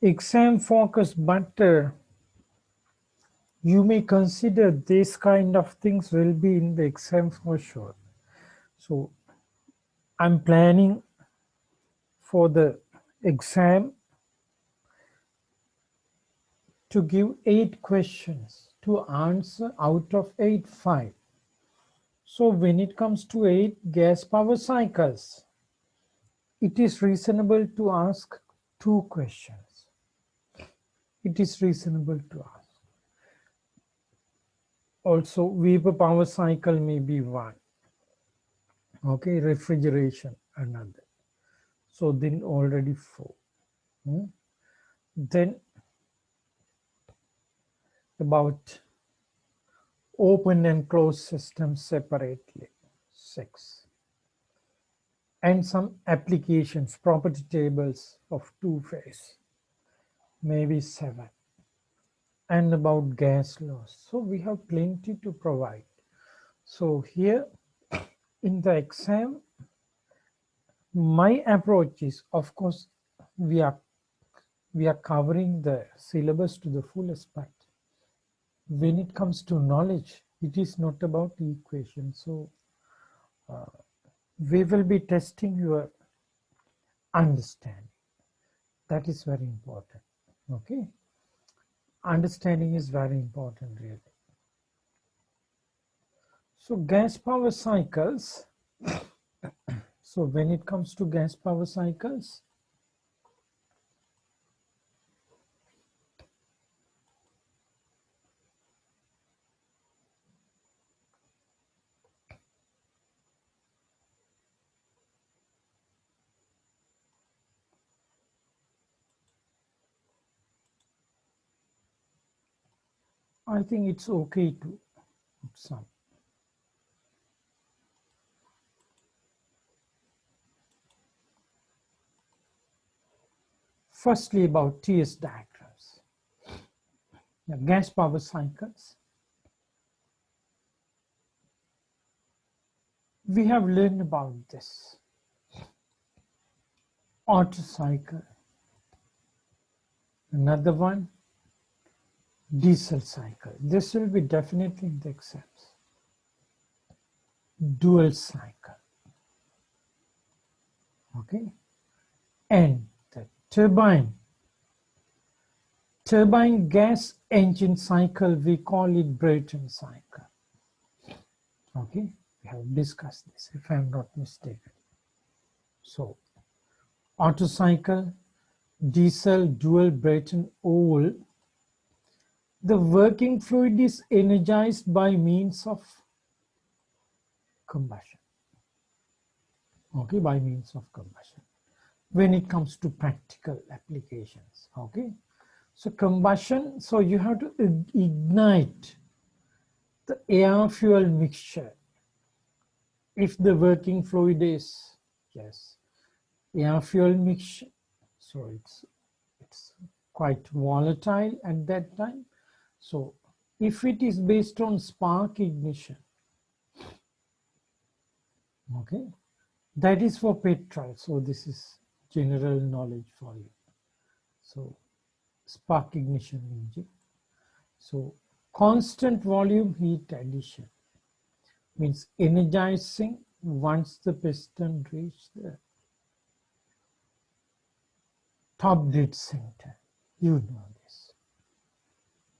exam focus, but you may consider this kind of things will be in the exam for sure. So I'm planning for the exam to give 8 questions to answer out of 8, 5. So when it comes to 8 gas power cycles, it is reasonable to ask 2 questions. It is reasonable to ask. Also, vapor power cycle may be 1. Okay, refrigeration another. So then already 4. Then about open and closed systems separately, 6. And some applications, property tables of 2-phase, maybe 7. And about gas laws. So we have plenty to provide. So here in the exam, my approach is, of course, we are covering the syllabus to the fullest, but when it comes to knowledge, it is not about equation. So we will be testing your understanding. That is very important. Okay, understanding is very important, really. So gas power cycles. So when it comes to gas power cycles, I think it's okay to put some. Firstly, about TS diagrams. Gas power cycles. We have learned about this. Otto cycle. Another one, diesel cycle. This will be definitely in the exams. Dual cycle. Okay. And the turbine gas engine cycle, we call it Brayton cycle. Okay, we have discussed this, if I'm not mistaken. So Otto cycle, diesel, dual Brayton, all. The working fluid is energized by means of combustion. Okay, by means of combustion. When it comes to practical applications, okay. So combustion, so you have to ignite the air fuel mixture. If the working fluid is, yes, air fuel mixture, so it's quite volatile at that time. So if it is based on spark ignition, okay, that is for petrol. So this is general knowledge for you. So spark ignition engine. So constant volume heat addition means energizing once the piston reaches the top dead center. You know this.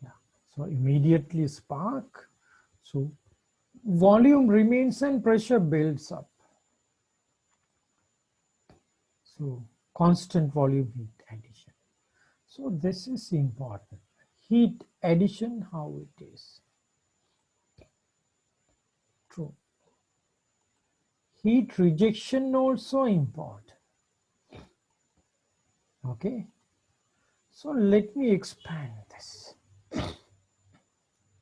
Yeah. So immediately spark. So volume remains and pressure builds up. So constant volume heat addition. So this is important. Heat addition, how it is. True. Heat rejection also important. Okay. So let me expand this.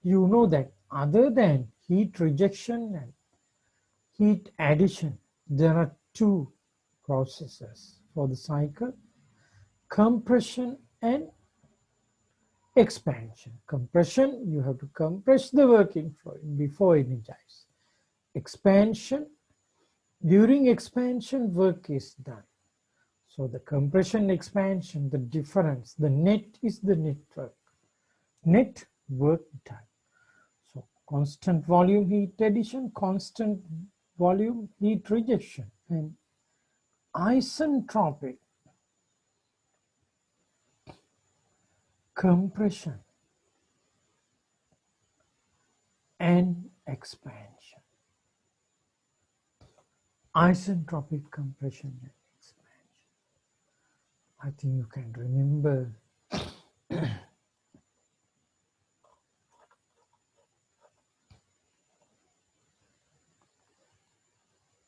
You know that other than heat rejection and heat addition, there are 2 processes for the cycle: compression and expansion. Compression, you have to compress the working fluid before energize. Expansion, during expansion work is done. So the compression, expansion, the difference, the net is the net work done. So constant volume heat addition, constant volume heat rejection, and isentropic compression and expansion. Isentropic compression and expansion. I think you can remember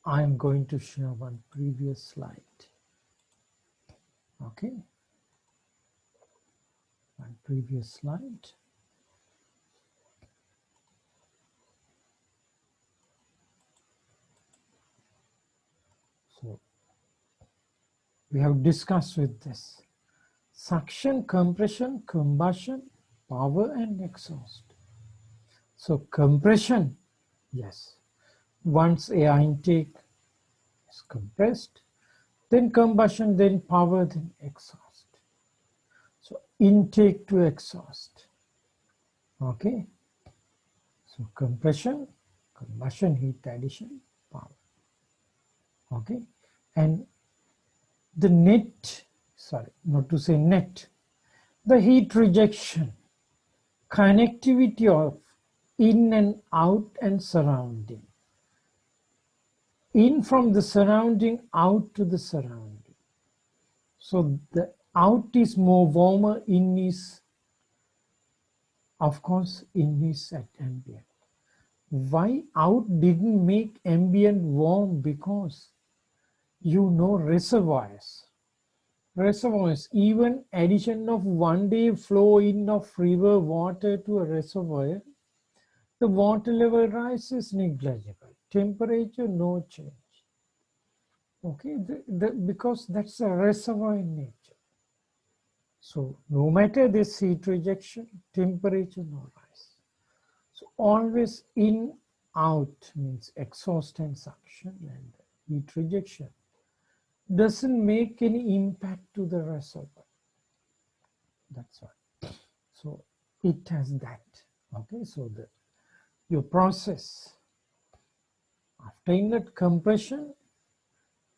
I am going to share one previous slide. Okay. One previous slide. So we have discussed with this suction, compression, combustion, power and exhaust. So compression, yes, once air intake is compressed, then combustion, then power, then exhaust. So intake to exhaust. Okay. So compression, combustion, heat addition, power. Okay. And the net, sorry, not to say net, the heat rejection, connectivity of in and out and surrounding. In from the surrounding, out to the surrounding. So the out is more warmer, in is, of course, in is at ambient. Why out didn't make ambient warm? Because you know reservoirs. Reservoirs, even addition of 1 day flow in of river water to a reservoir, the water level rise is negligible. Temperature, no change. Okay, because that's a reservoir in nature. So no matter this heat rejection, temperature no rise. So always in, out means exhaust and suction, and heat rejection doesn't make any impact to the reservoir. That's why. So it has that. Okay, so your process after inlet compression,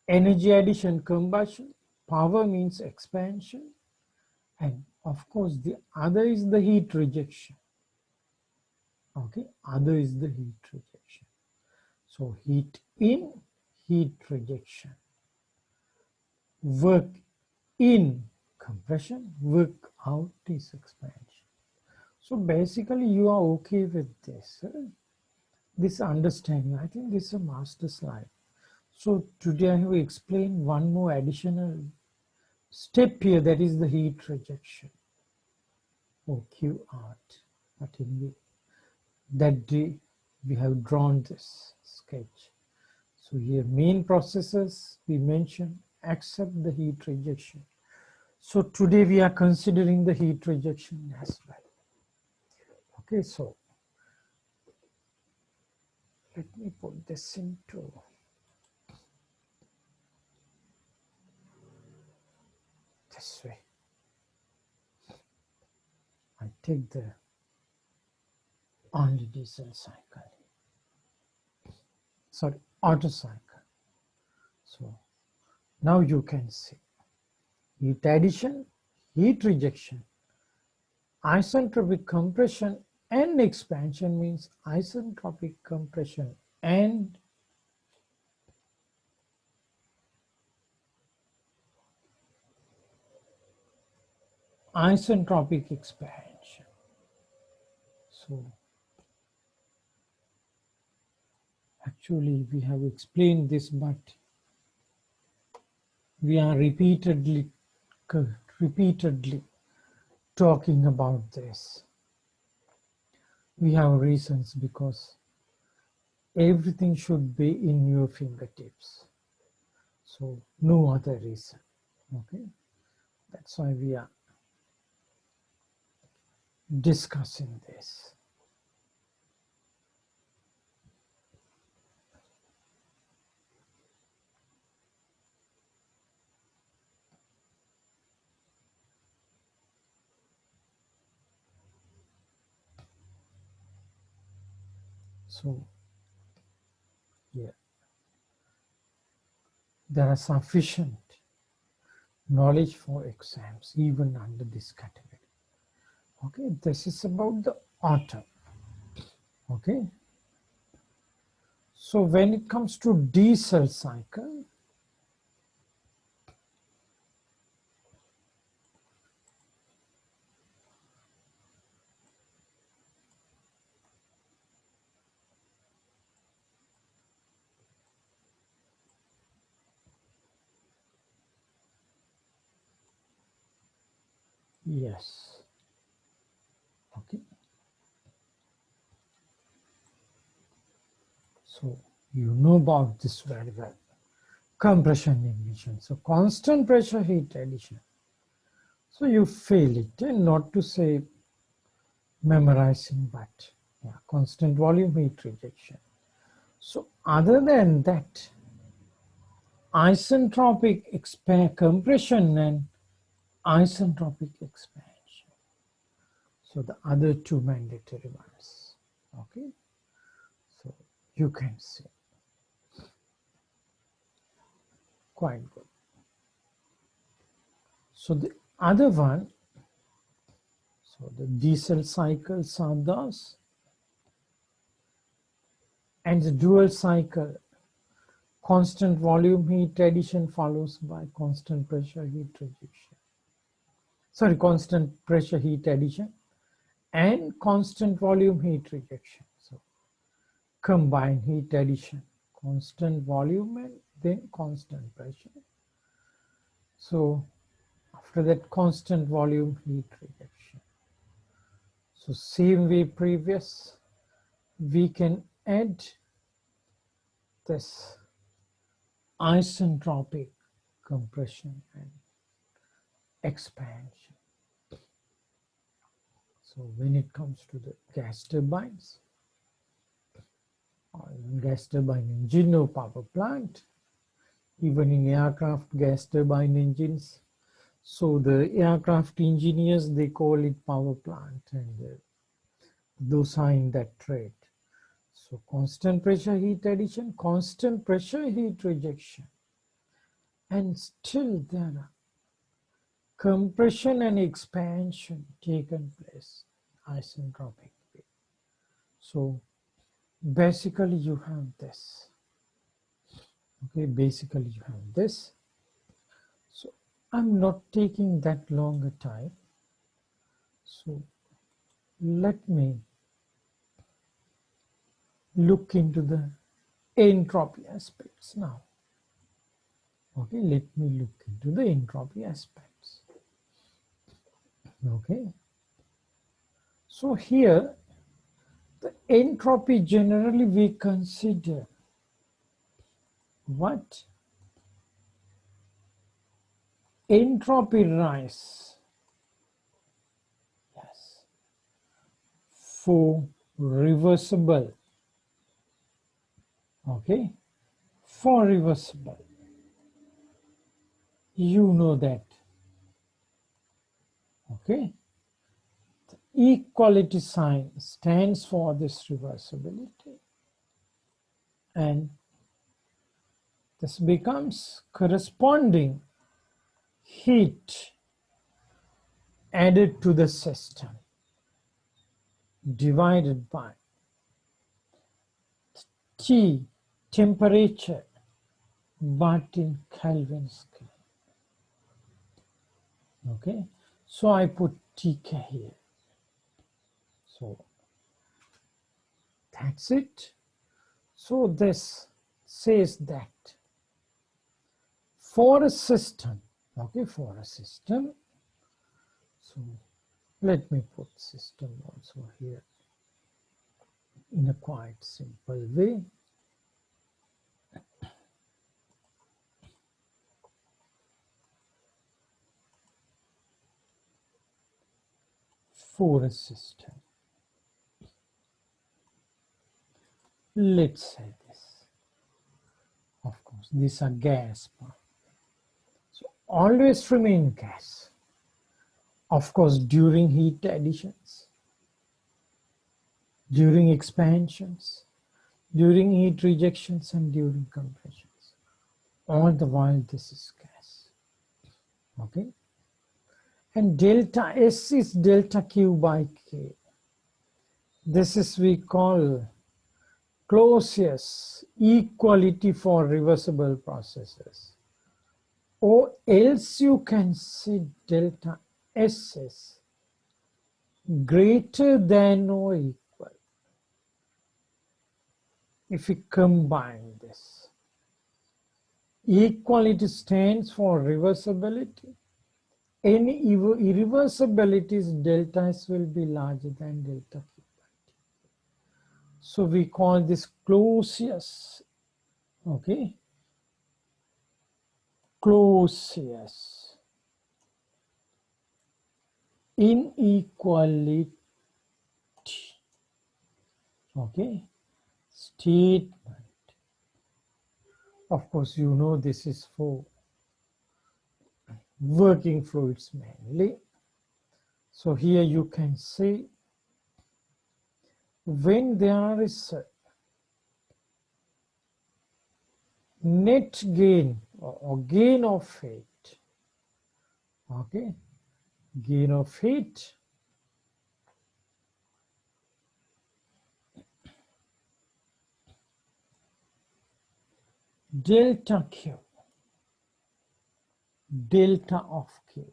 energy addition, combustion, power means expansion, and of course the other is the heat rejection. Okay, other is the heat rejection. So heat in, heat rejection. Work in, compression, work out is expansion. So basically you are okay with this. This understanding. I think this is a master slide. So today I have explained one more additional step here, that is the heat rejection. OQ art. But in that day we have drawn this sketch. So here main processes we mentioned accept the heat rejection. So today we are considering the heat rejection as well. Okay, so let me put this into this way. I take the only diesel cycle. Sorry, Otto cycle. So now you can see heat addition, heat rejection, isentropic compression and expansion means isentropic compression and isentropic expansion. So actually we have explained this, but we are repeatedly talking about this. We have reasons because everything should be in your fingertips. So no other reason. Okay, that's why we are discussing this. So yeah, there are sufficient knowledge for exams even under this category. Okay, this is about the author. Okay, so when it comes to diesel cycle, yes, okay, so you know about this very well. Compression ignition, so constant pressure heat addition. So you fail it, and not to say memorizing, but yeah, constant volume heat rejection. So other than that, isentropic compression and isentropic expansion. So the other two mandatory ones. Okay, so you can see quite good. So the other one, so the diesel cycles are those, and the dual cycle, constant volume heat addition follows by constant pressure heat rejection. Sorry, constant pressure heat addition and constant volume heat rejection. So combined heat addition, constant volume and then constant pressure. So after that, constant volume heat rejection. So same way previous, we can add this isentropic compression and expansion. So when it comes to the gas turbines, or gas turbine engine or power plant, even in aircraft gas turbine engines, so the aircraft engineers, they call it power plant, and those are in that trade. So constant pressure heat addition, constant pressure heat rejection, and still there are compression and expansion taken place isentropic way. So basically you have this. Okay, basically you have this. So I'm not taking that long a time. So let me look into the entropy aspects now. Okay, let me look into the entropy aspects. Okay, so here the entropy generally we consider what? Entropy rise, yes, for reversible, okay, for reversible, you know that, okay, the equality sign stands for this reversibility, and this becomes corresponding heat added to the system divided by T, temperature, but in Kelvin scale. Okay, so I put TK here. So that's it. So this says that for a system, okay, for a system, so let me put system also here in a quite simple way. For a system, let's say this. Of course, these are gas part. So always remain gas. Of course, during heat additions, during expansions, during heat rejections and during compressions. All the while this is gas. Okay. And delta S is delta Q by K. This is we call Clausius equality for reversible processes. Or else you can see delta S is greater than or equal. If we combine this, equality stands for reversibility. Any irreversibilities, delta S will be larger than delta Q. So we call this Clausius, okay? Clausius inequality, okay? Statement. Of course, you know this is for working fluids mainly. So here you can say when there is a net gain or gain of heat, okay, gain of heat, delta Q, delta of Q,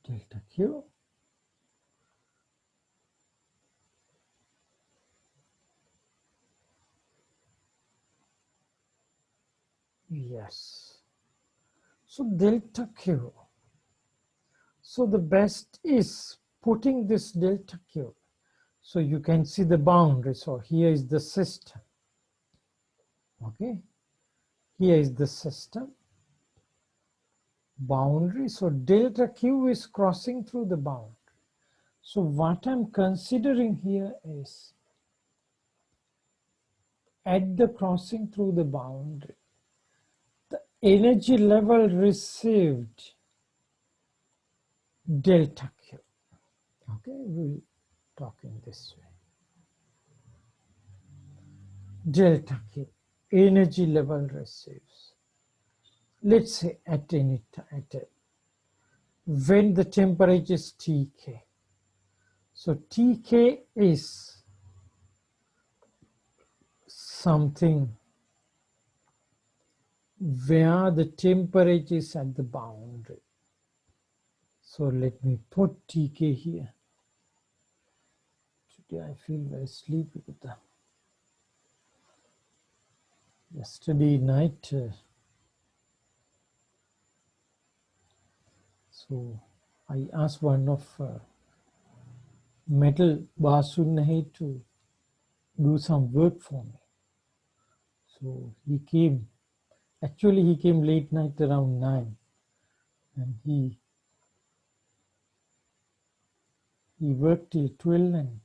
delta Q, yes. So delta Q. So the best is putting this delta Q. So you can see the boundary. So here is the system. Okay. Here is the system. Boundary. So delta Q is crossing through the boundary. So what I'm considering here is at the crossing through the boundary, the energy level received delta Q. Okay, we'll talk in this way. Delta Q, energy level receives. Let's say at any time, when the temperature is Tk. So Tk is something where the temperature is at the boundary. So let me put Tk here. Today I feel very sleepy with the yesterday night. So I asked one of metal Basunnahi to do some work for me. So he came, actually he came late night around 9, and he worked till 12 and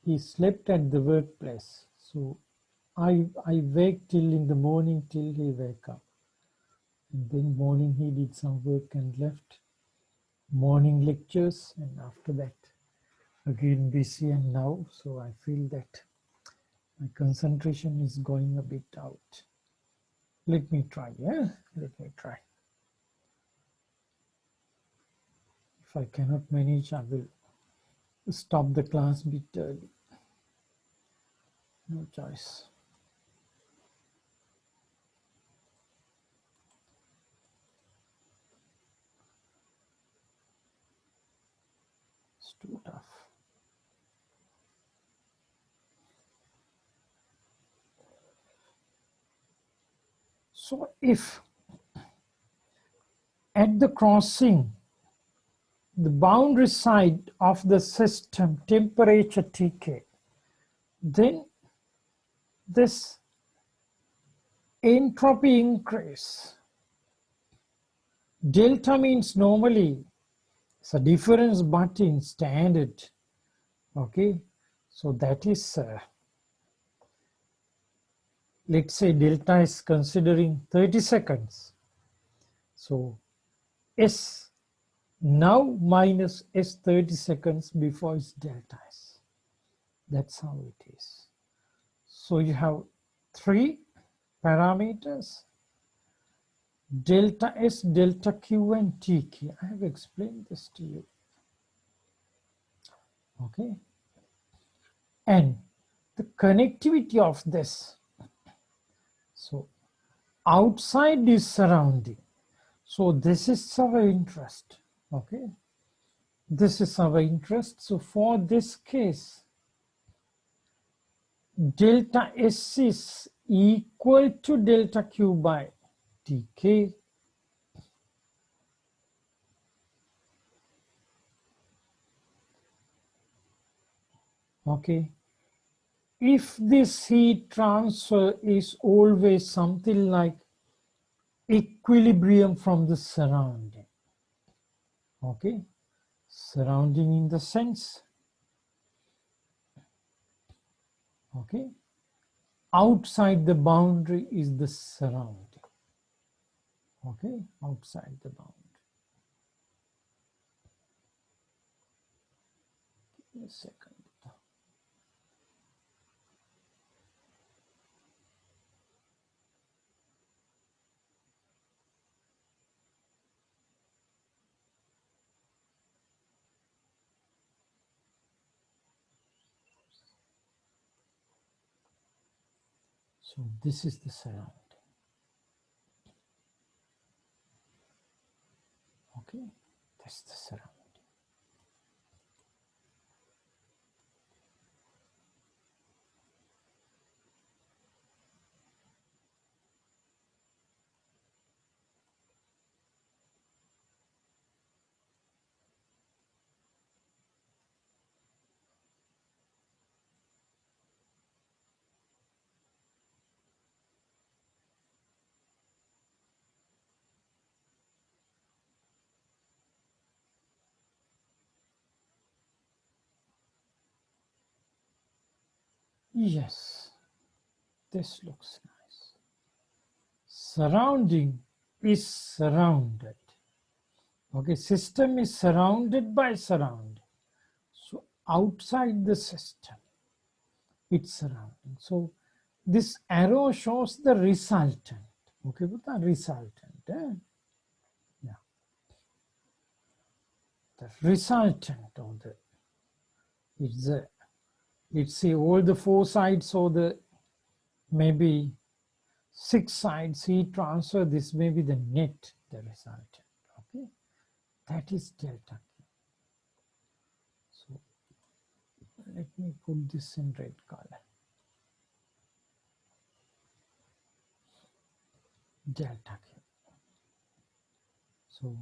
he slept at the workplace. So I waked till in the morning till he wake up. And then morning he did some work and left. Morning lectures, and after that again busy, and now so I feel that my concentration is going a bit out. Let me try, yeah? Let me try. If I cannot manage, I will stop the class a bit early. No choice. It's too tough. So if at the crossing, the boundary side of the system temperature Tk, then this entropy increase. Delta means normally it's a difference but in standard. Okay, so that is let's say delta is considering 30 seconds. So S Now minus S 30 seconds before its delta S. That's how it is. So you have three parameters: delta S, delta Q, and Tk. I have explained this to you. Okay. And the connectivity of this. So outside is surrounding. So this is our interest. Okay. This is our interest. So for this case, delta S is equal to delta Q by Tk. Okay. If this heat transfer is always something like equilibrium from the surrounding. Okay. Surrounding in the sense. Okay. Outside the boundary is the surrounding. Okay. Outside the boundary. Give me a second. So this is the surrounding. Okay. That's the surrounding. Yes. This looks nice. Surrounding is surrounded. Okay, system is surrounded by surrounding. So outside the system, it's surrounding. So this arrow shows the resultant. Okay, but the resultant. Yeah. The resultant of the, it's the, let's say all the four sides or the maybe 6 sides heat transfer, this may be the net, the resultant. Okay, that is delta Q. So let me put this in red color. Delta Q. So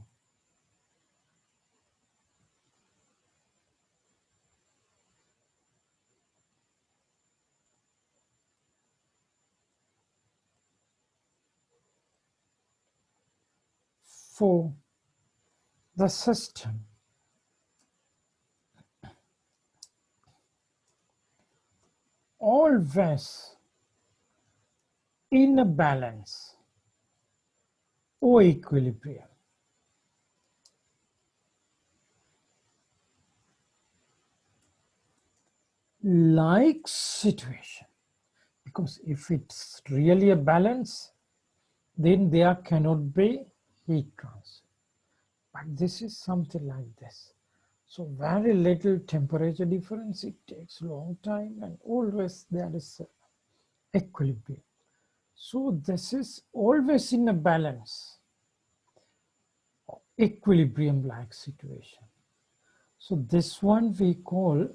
for the system, always in a balance or equilibrium. Like situation, because if it's really a balance, then there cannot be heat transfer. But this is something like this. So very little temperature difference, it takes long time, and always there is equilibrium. So this is always in a balance, equilibrium like situation. So this one we call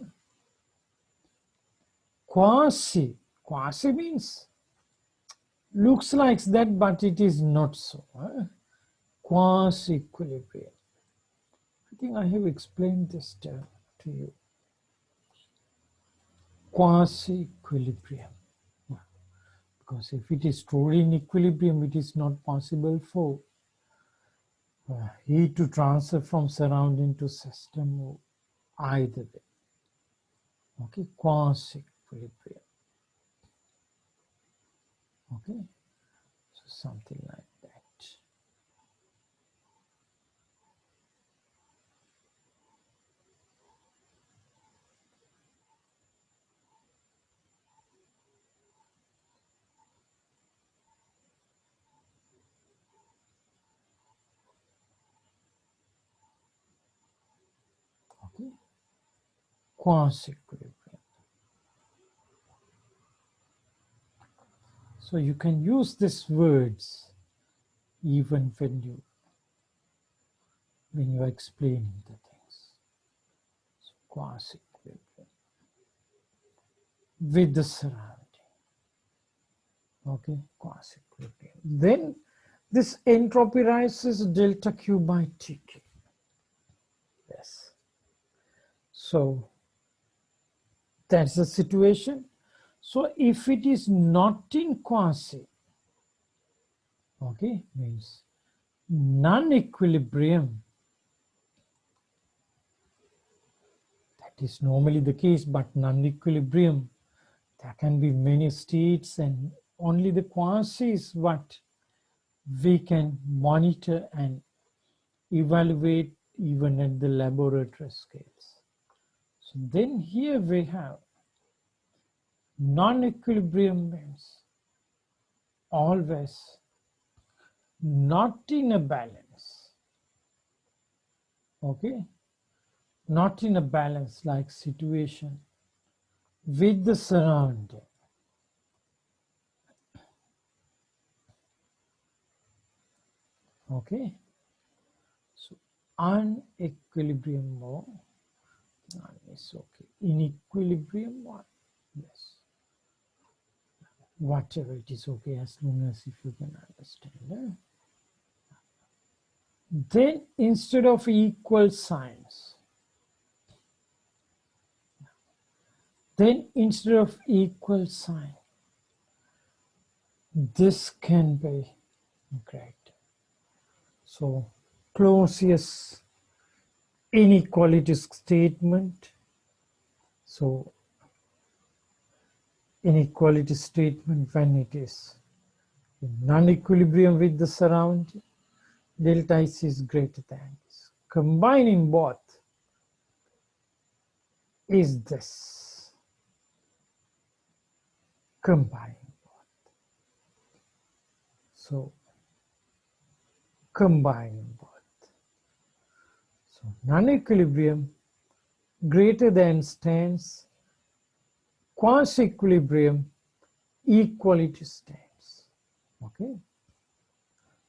quasi. Quasi means looks like that, but it is not so. Quasi equilibrium. I think I have explained this term to you. Quasi equilibrium. Because if it is truly in equilibrium, it is not possible for heat to transfer from surrounding to system or either way. Okay, quasi equilibrium. Okay, so something like that. quasi-equilibrium. So you can use these words even when you're explaining the things. So quasi-equilibrium with the surrounding. Okay, quasi-equilibrium. Then this entropy rises delta Q by Tk. Yes. So that's the situation. So if it is not in quasi, okay, means non-equilibrium, that is normally the case, but non-equilibrium, there can be many states, and only the quasi is what we can monitor and evaluate even at the laboratory scales. So then here we have non-equilibrium means always not in a balance. Okay, not in a balance like situation with the surrounding. Okay, so unequilibrium more, none is okay. In equilibrium one, yes. Whatever it is okay as long as if you can understand. Then instead of equal signs, this can be great. So Clausius inequality statement. So inequality statement when it is in non-equilibrium with the surrounding, delta S is greater than this. Combining both is this. Combining both. So combining both. So non-equilibrium greater than stands, quasi-equilibrium equality stands. Okay,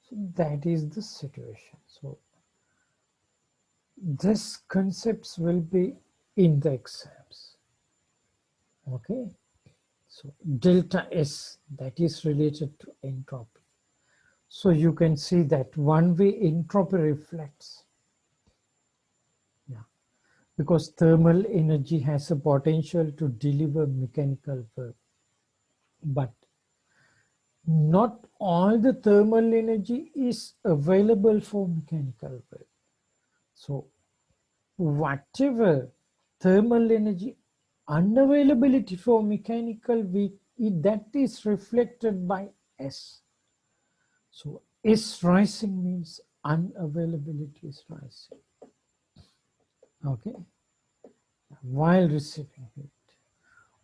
so that is the situation. So these concepts will be in the exams. Okay, so delta S, that is related to entropy. So you can see that one-way entropy reflects. Yeah, because thermal energy has a potential to deliver mechanical work. But not all the thermal energy is available for mechanical work. So whatever thermal energy unavailability for mechanical work, that is reflected by S. So S rising means unavailability is rising. Okay, while receiving heat.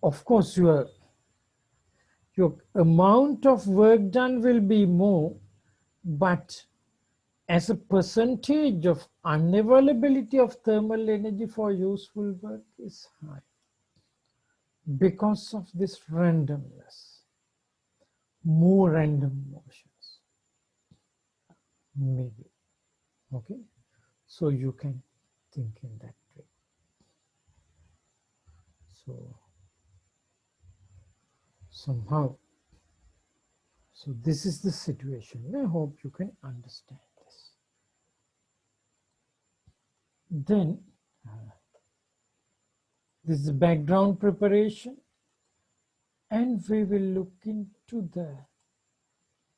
Of course, your amount of work done will be more, but as a percentage of unavailability of thermal energy for useful work is high because of this randomness, more random motions, maybe. Okay, so you can think in that way. So somehow, so this is the situation. I hope you can understand this. Then this is background preparation, and we will look into the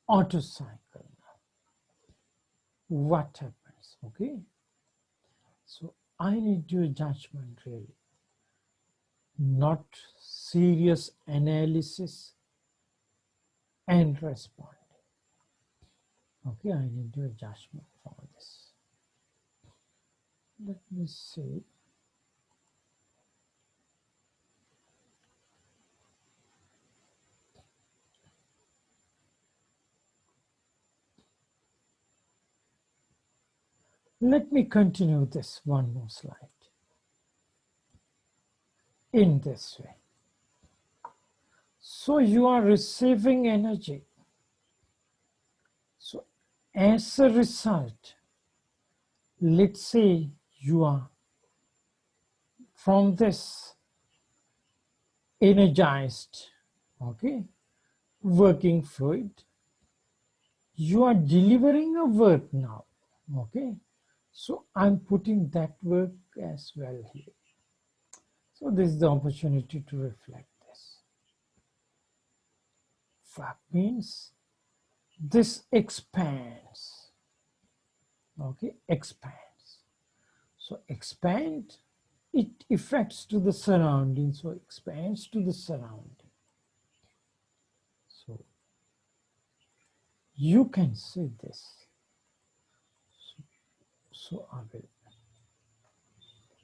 Otto cycle now. What happens? Okay, so I need your judgment really, not serious analysis and responding. Okay, I need your judgment for this. Let me see. Let me continue this one more slide. in this way. So you are receiving energy. So as a result, let's say you are from this energized, okay, working fluid, you are delivering a work now, okay. So I'm putting that work as well here. So this is the opportunity to reflect this. Work means this expands, okay, expands. So expand, it affects to the surrounding, so expands to the surrounding. So you can see this. So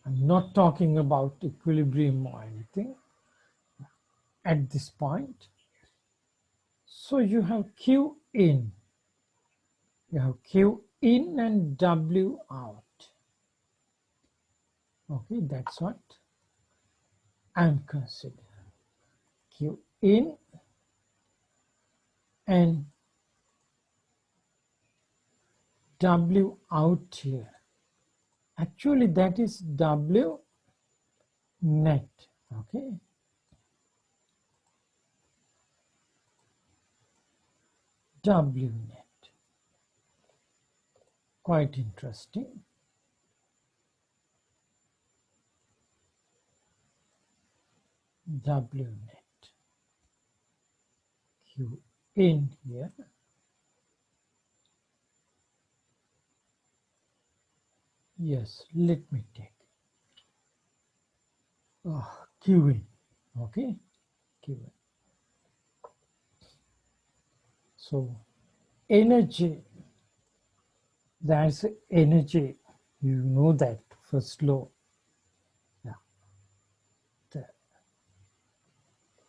I'm not talking about equilibrium or anything at this point. So you have Q in. You have Q in and W out. Okay, that's what I'm considering. Q in and W out here. Actually, that is W net. Okay. W net. Quite interesting. W net. Q in here. Yes, let me take Q in. Okay. Q in. So energy, there's energy, you know that first law. Yeah. The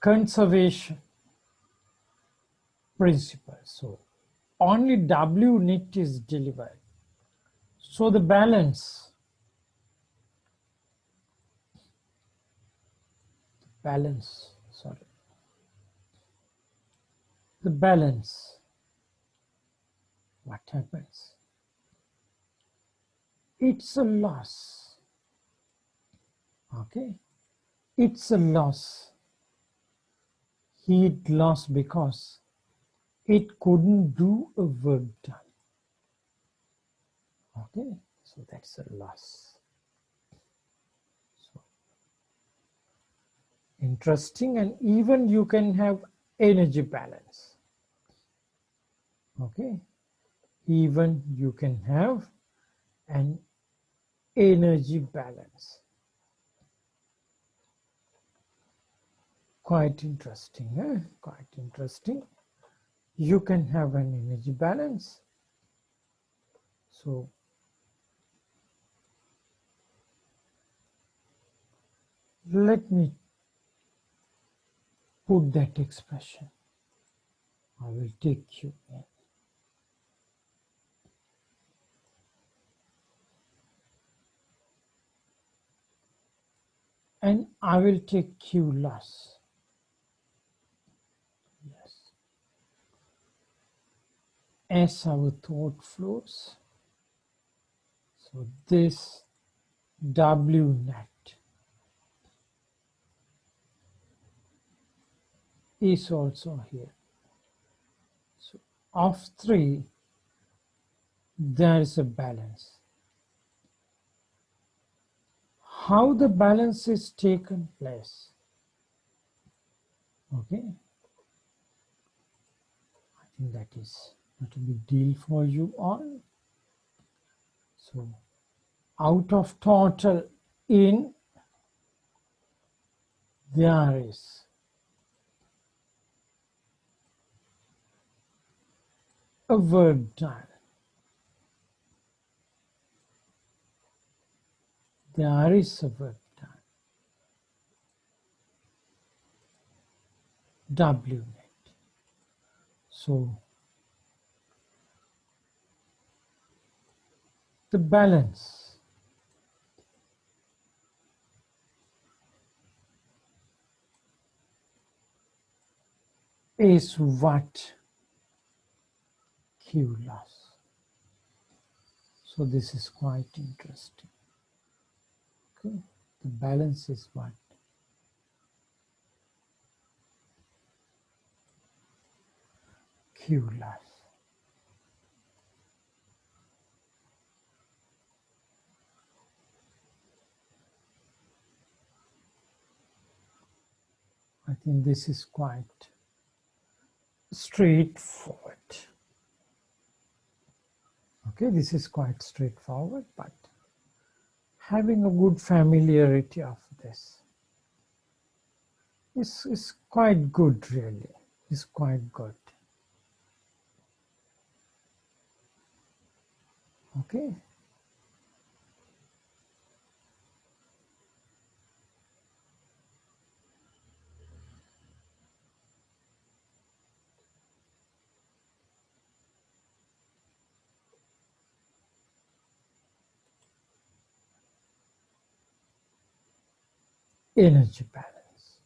conservation principle. So only W net is delivered. So the balance, the balance, what happens? It's a loss. Okay. It's a loss. Heat loss because it couldn't do a work done. Okay, so that's a loss. So interesting, and even you can have energy balance. Okay, even you can have an energy balance. Quite interesting, eh? Quite interesting. You can have an energy balance. So let me put that expression. I will take you in. And I will take Q loss. Yes. As our thought flows, so this W net is also here. So of 3, there is a balance. How the balance is taken place? Okay. I think that is not a big deal for you all. So out of total in, there is a work done. There is a work done. W net. So the balance is what? Q loss. So this is quite interesting. Okay, the balance is what? Q loss. I think this is quite straightforward. Okay, this is quite straightforward, but having a good familiarity of this is quite good, really. It's quite good. Okay. Energy balance.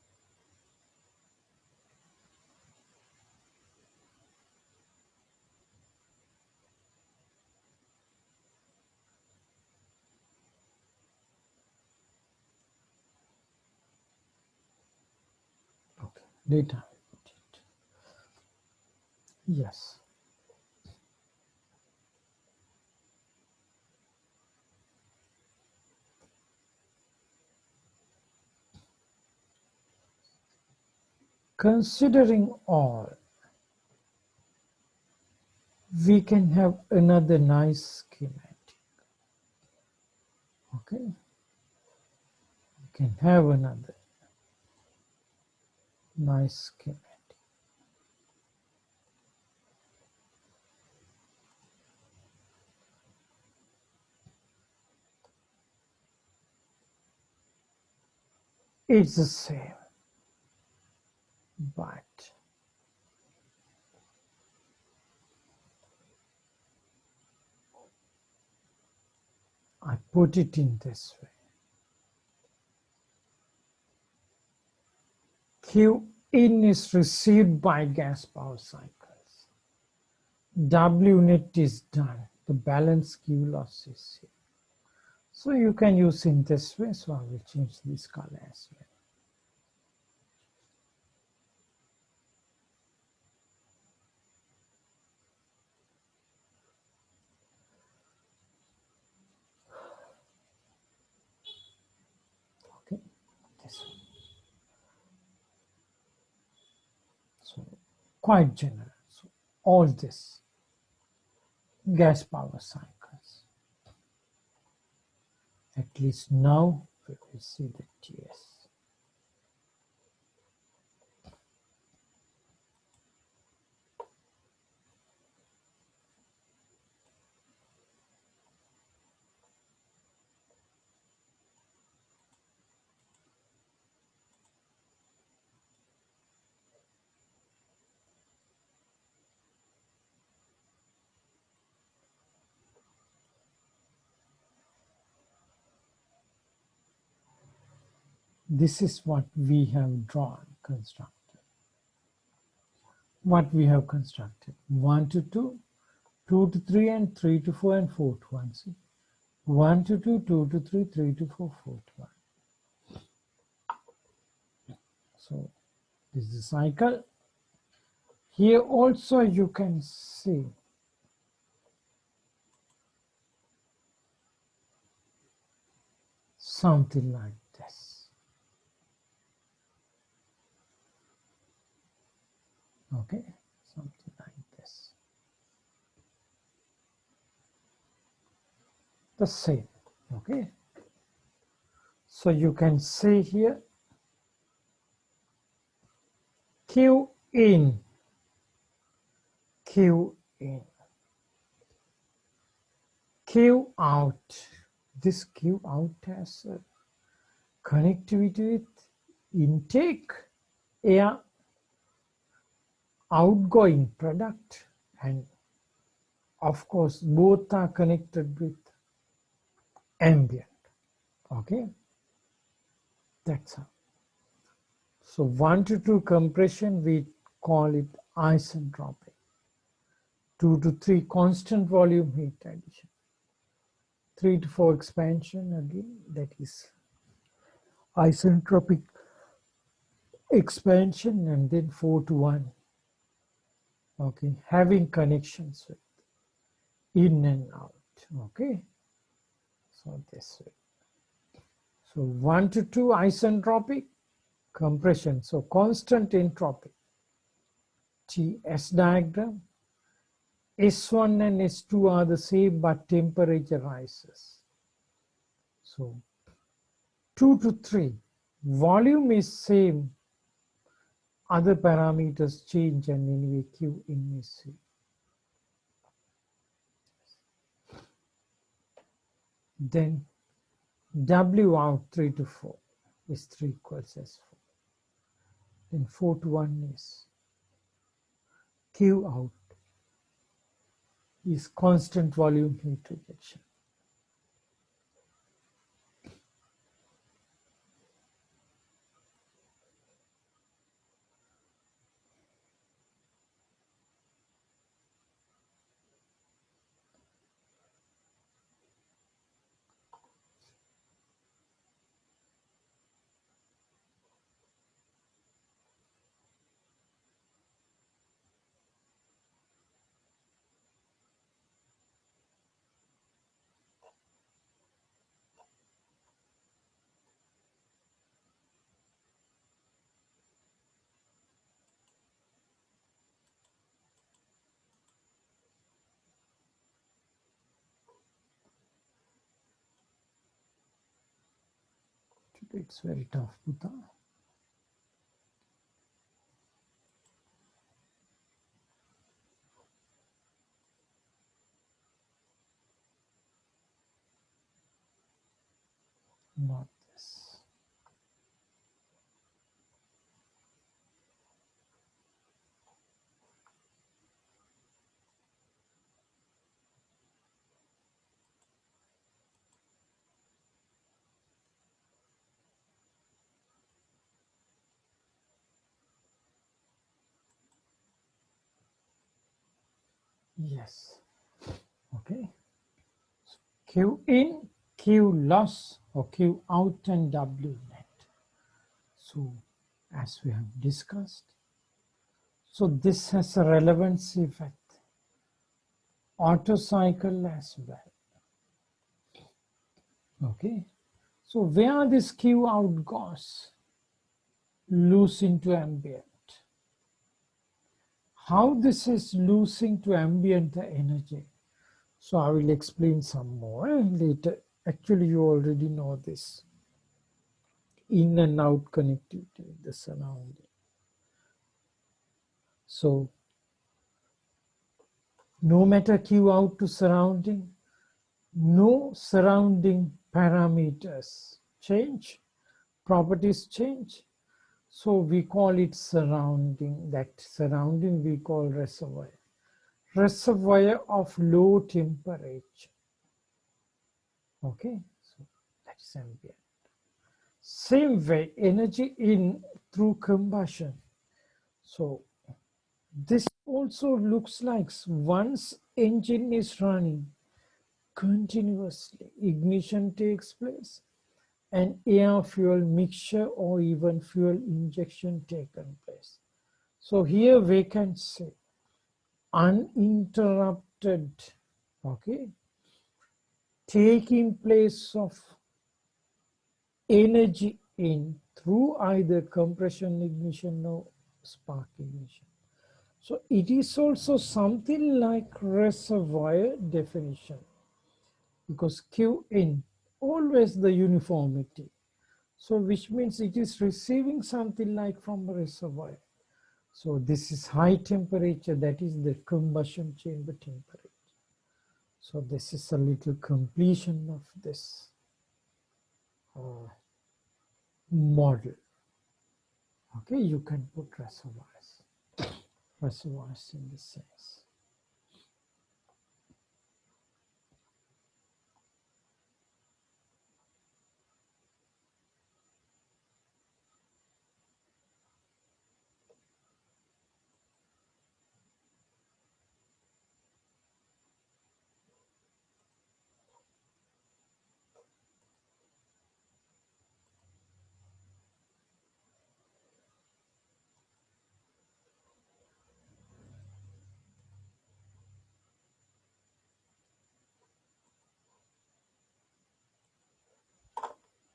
Okay, data. Yes. Considering all, we can have another nice schematic. Okay, we can have another nice schematic. It's the same, but I put it in this way. Q in is received by gas power cycles. W net is done. The balance Q loss is here. So you can use in this way. So I will change this color as well. Okay, this one. So quite general. So all this gas power cycles. At least now we will see the TS. This is what we have drawn, constructed. What we have constructed: 1 to 2, 2 to 3, and 3 to 4, and 4 to 1. See? 1 to 2, 2 to 3, 3 to 4, 4 to 1. So this is the cycle. Here also you can see something like this. Okay, something like this. The same. Okay. So you can see here Q in, Q in, Q out. This Q out has a connectivity with intake, air, outgoing product, and of course both are connected with ambient. Okay, that's how. So 1 to 2 compression we call it isentropic. 2 to 3 constant volume heat addition. 3 to 4 expansion, again that is isentropic expansion, and then 4 to 1. Okay, having connections with in and out. Okay, so this way. So 1 to 2 isentropic compression, so constant entropy. TS diagram. S1 and S2 are the same, but temperature rises. So 2 to 3, volume is same, other parameters change, and anyway Q in is same. Then W out 3 to 4 is 3 equals S4. Then 4 to 1 is Q out is constant volume heat rejection. It's very tough, Buddha. Not this. Yes. Okay. So Q in, Q loss, or Q out, and W net. So as we have discussed, so this has a relevancy effect. Auto cycle as well. Okay. So where this Q out goes, loose into ambient. How this is losing to ambient the energy. So I will explain some more later. Actually, you already know this. In and out connectivity with the surrounding. So no matter Q out to surrounding, no surrounding parameters change, properties change. So we call it surrounding. That surrounding we call reservoir. Reservoir of low temperature. Okay, so that's ambient. Same way, energy in through combustion. So this also looks like once engine is running continuously, ignition takes place, and air fuel mixture or even fuel injection taken place. So here we can say uninterrupted, okay, taking place of energy in through either compression ignition or spark ignition. So it is also something like reservoir definition, because Q in, always the uniformity. So which means it is receiving something like from a reservoir. So this is high temperature, that is the combustion chamber temperature. So this is a little completion of this model. Okay, you can put reservoirs in this sense.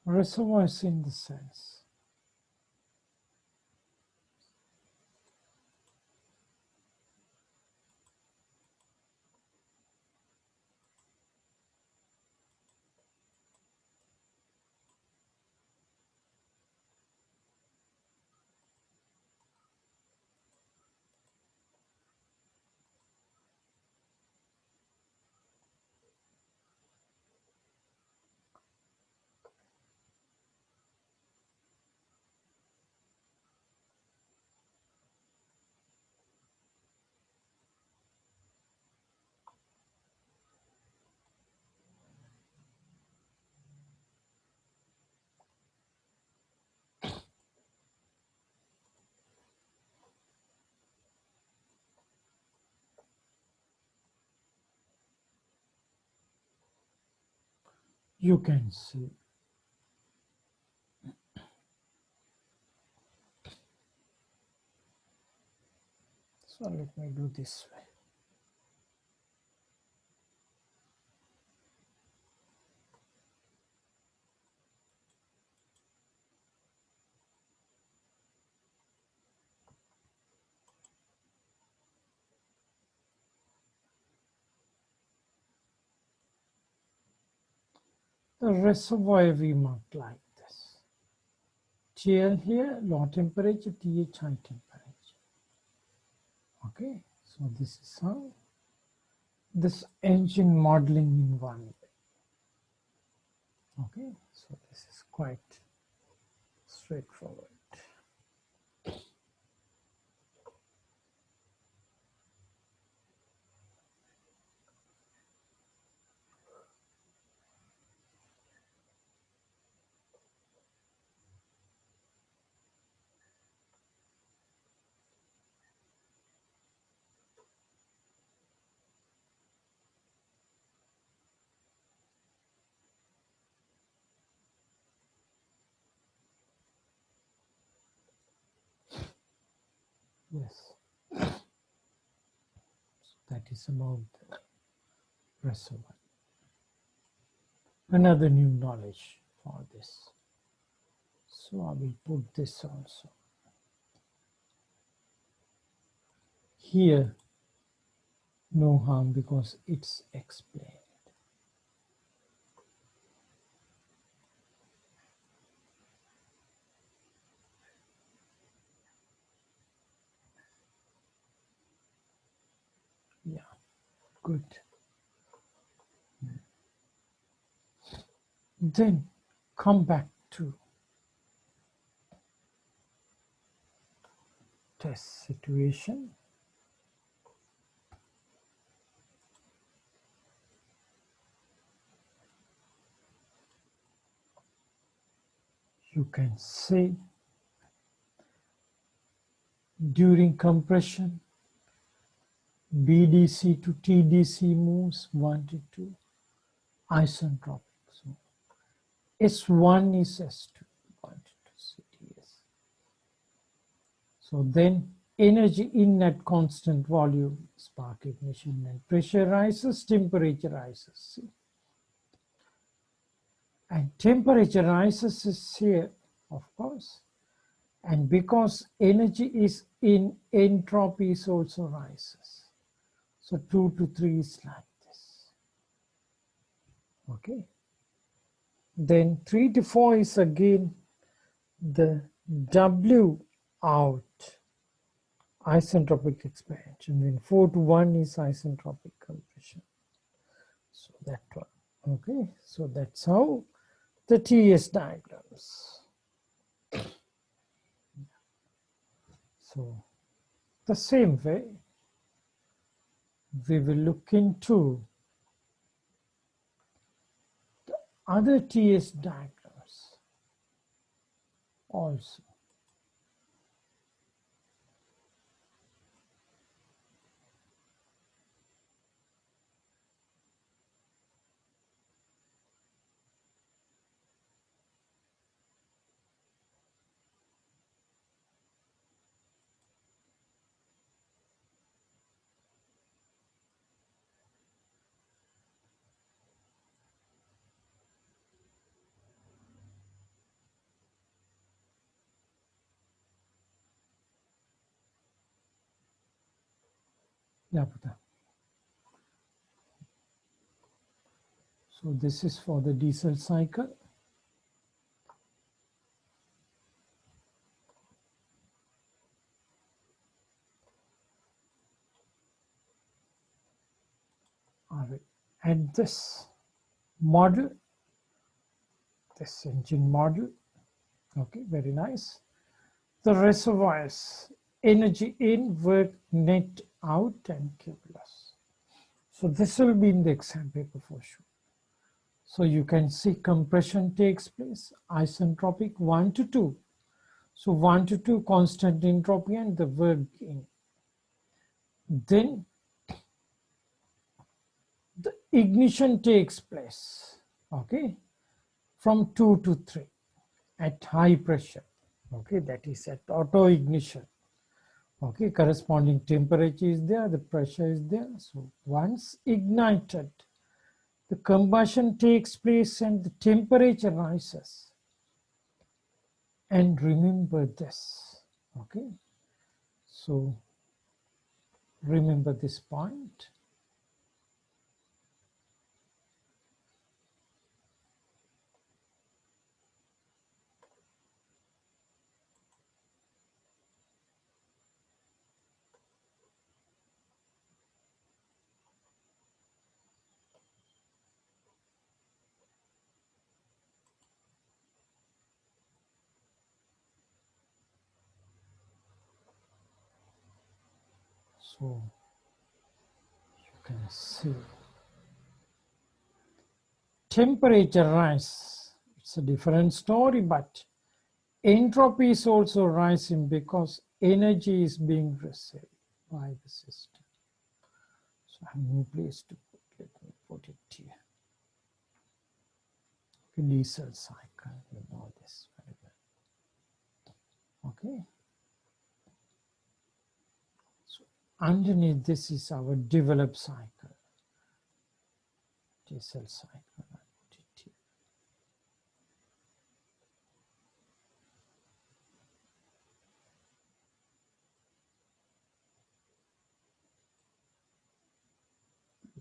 Reservoirs in the sense. You can see. So let me do this way. The reservoir we mark like this. TL here, low temperature, TH high temperature. Okay, so this is how this engine modeling in one way. Okay, so this is quite straightforward. Yes, that is about the reservoir. Another new knowledge for this. So I will put this also. Here, no harm because it's explained. Yeah, good. Then come back to test situation. You can say during compression, BDC to TDC moves 1 to 2, isentropic. So S1 is S2, 1 to 2 CTS. So then energy in at constant volume, spark ignition, and pressure rises, temperature rises. See? And temperature rises is here, of course. And because energy is in, entropy also rises. So 2 to 3 is like this. Okay. Then 3 to 4 is again the W out isentropic expansion. Then 4 to 1 is isentropic compression. So that one. Okay. So that's how the TS diagrams. So the same way, we will look into the other TS diagrams also. Yeah, Pata. So this is for the diesel cycle. All right. And this model, this engine model, okay, very nice. The reservoirs, energy in, work net out, and Q plus. So this will be in the exam paper for sure. So you can see compression takes place, isentropic 1 to 2. So 1 to 2 constant entropy and the work gain. Then the ignition takes place, okay, from 2 to 3 at high pressure, okay, that is at auto ignition, okay, corresponding temperature is there, the pressure is there. So once ignited, the combustion takes place and the temperature rises. And remember this, okay, so remember this point. So you can see temperature rise. It's a different story, but entropy is also rising because energy is being received by the system. So I have no place to put. Let me put it here. Okay, diesel cycle, you know this very well. Okay. So underneath this is our developed cycle. Diesel cycle. I put it here.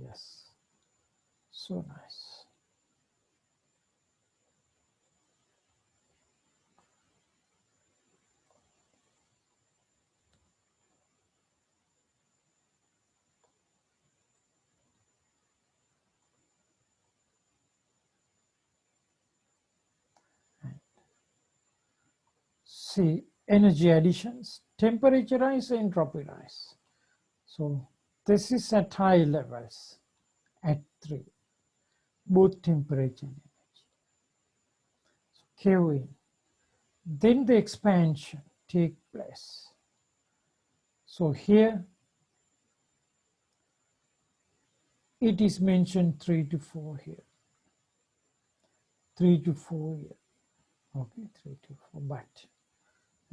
Yes. So nice. See, energy additions, temperature rise, entropy rise. So this is at high levels, at 3, both temperature and energy. So Q in. Then the expansion take place. So here it is mentioned 3 to 4 here. 3 to 4 here. Okay, 3 to 4. But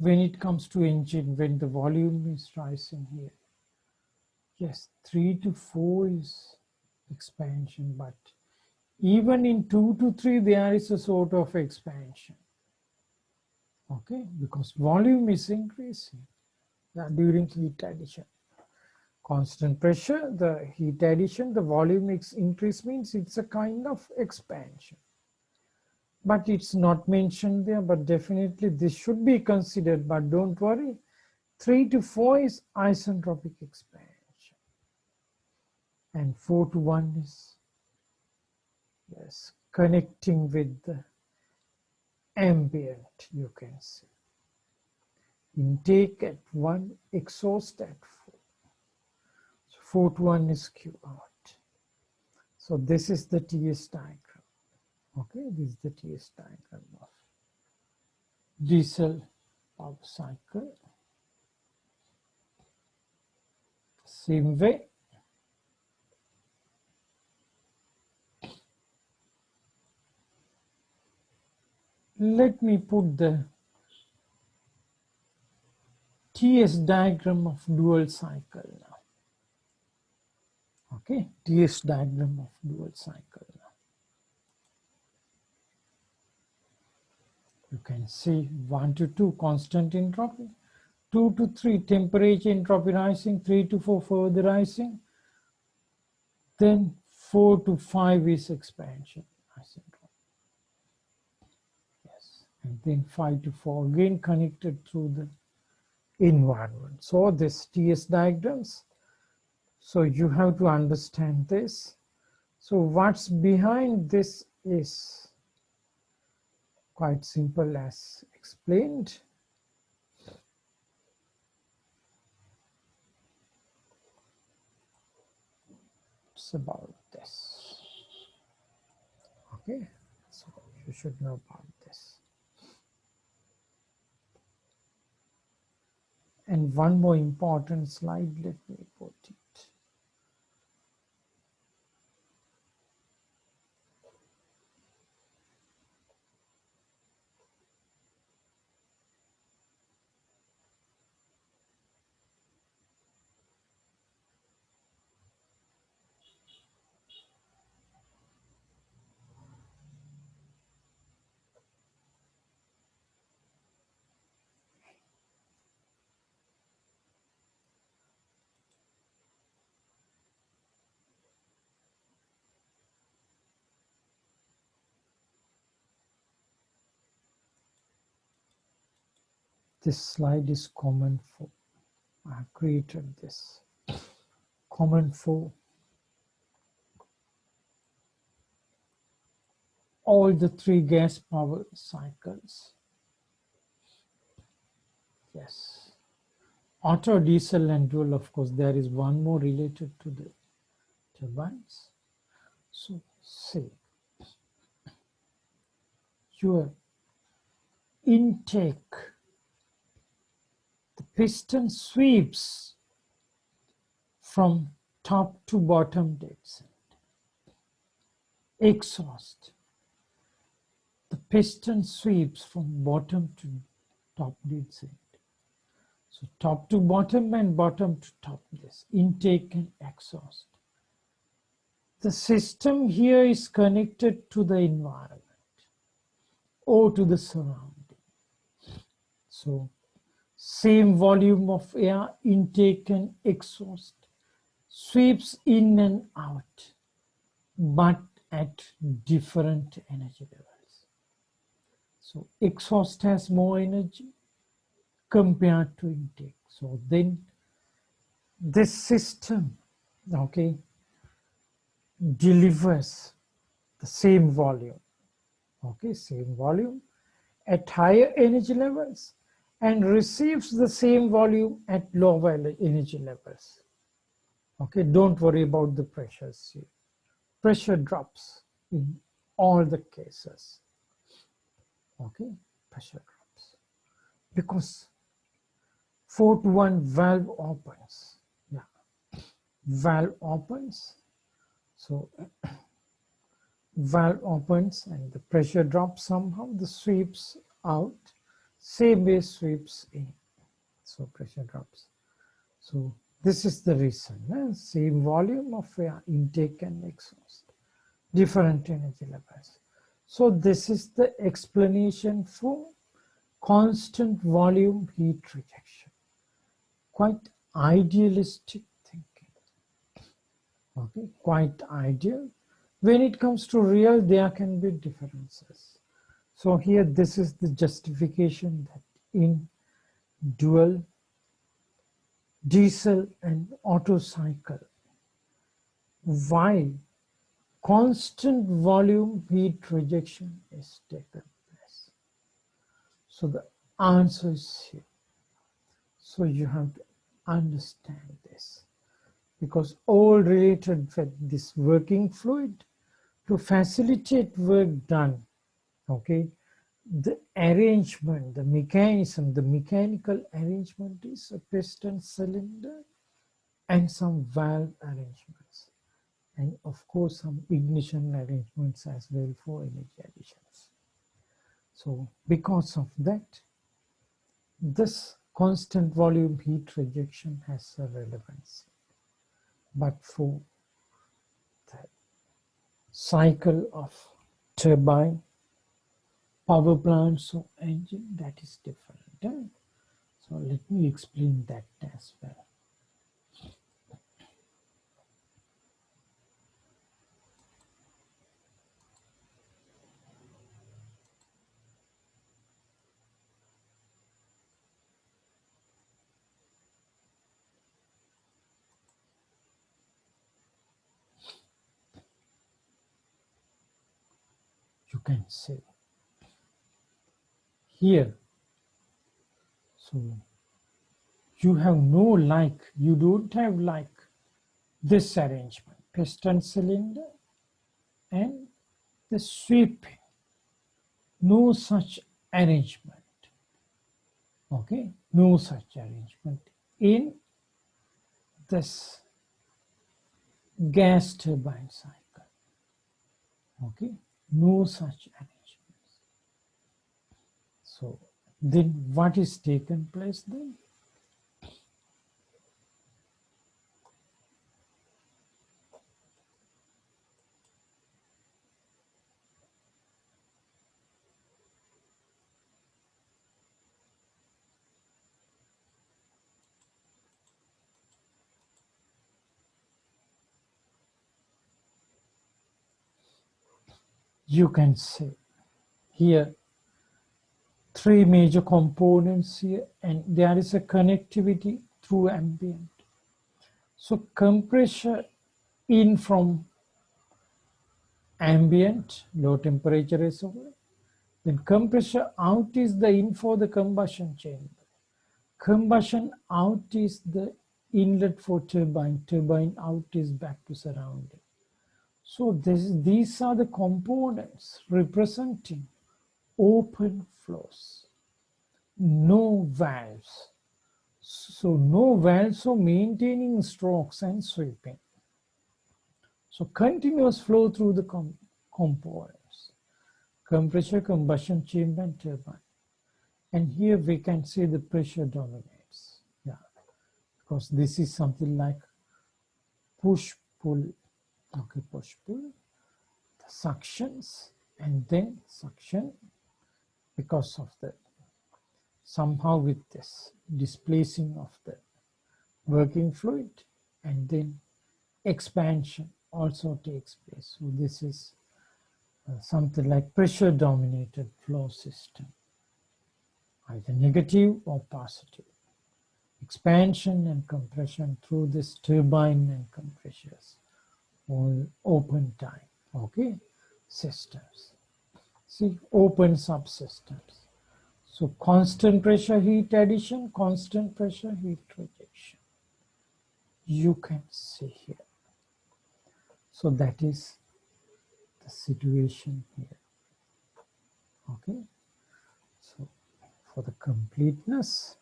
when it comes to engine, when the volume is rising here, yes, 3 to 4 is expansion, but even in 2 to 3, there is a sort of expansion. Okay, because volume is increasing during heat addition. Constant pressure, the heat addition, the volume increase means it's a kind of expansion. But it's not mentioned there, but definitely this should be considered, but don't worry. 3 to 4 is isentropic expansion. And 4 to 1 is, yes, connecting with the ambient, you can see. Intake at 1, exhaust at 4. So 4 to 1 is Q out. So this is the TS diagram. Okay, this is the TS diagram of diesel power cycle. Same way. Let me put the TS diagram of dual cycle now. Okay, TS diagram of dual cycle now. You can see 1 to 2 constant entropy, 2 to 3 temperature entropy rising, 3 to 4 further rising, then 4 to 5 is expansion asymptote. Yes, and then 5 to 4 again connected through the environment. So this TS diagrams, so you have to understand this. So what's behind this is quite simple as explained. It's about this. Okay, so you should know about this. And one more important slide, let me put it. This slide is common for, I have created this, common for all the 3 gas power cycles. Yes. Auto, diesel and dual, of course, there is one more related to the turbines. So say your intake, the piston sweeps from top to bottom dead center. Exhaust, the piston sweeps from bottom to top dead center. So top to bottom and bottom to top, this intake and exhaust. The system here is connected to the environment or to the surrounding. So same volume of air intake and exhaust sweeps in and out, but at different energy levels. So exhaust has more energy compared to intake. So then this system, okay, delivers the same volume, okay, same volume at higher energy levels and receives the same volume at lower energy levels. Okay, don't worry about the pressures here. Pressure drops in all the cases. Okay, pressure drops because 4 to 1 valve opens. Yeah, valve opens. So valve opens and the pressure drops somehow. The sweeps out, same way sweeps in. So pressure drops. So this is the reason. Same volume of air intake and exhaust, different energy levels. So this is the explanation for constant volume heat rejection. Quite idealistic thinking. Okay, quite ideal. When it comes to real, there can be differences. So here, this is the justification that in dual, diesel and Otto cycle, why constant volume heat rejection is taken place. So the answer is here. So you have to understand this because all related with this working fluid to facilitate work done, okay, the arrangement, the mechanism, the mechanical arrangement is a piston cylinder and some valve arrangements. And of course, some ignition arrangements as well for energy additions. So because of that, this constant volume heat rejection has a relevance. But for the cycle of turbine, power plants or engine, that is different. So let me explain that as well. You can say here, so you have no like, you don't have like this arrangement, piston cylinder and the sweeping, no such arrangement. Okay, no such arrangement in this gas turbine cycle. Okay, no such arrangements. So then what is taken place then? You can say here three major components here, and there is a connectivity through ambient. So compressor in from ambient, low temperature reservoir. Then compressor out is the in for the combustion chamber. Combustion out is the inlet for turbine. Turbine out is back to surrounding. So these are the components representing open flows. No valves. So no valves for maintaining strokes and sweeping. So continuous flow through the components. Compressor, combustion chamber, and turbine. And here we can see the pressure dominates. Yeah, because this is something like push-pull. Okay, push-pull. The suctions and then suction because of the somehow with this displacing of the working fluid, and then expansion also takes place. So this is something like pressure dominated flow system, either negative or positive. Expansion and compression through this turbine and compressors, all open time, okay, systems. See, open subsystems. So constant pressure heat addition, constant pressure heat rejection. You can see here. So that is the situation here. Okay. So for the completeness,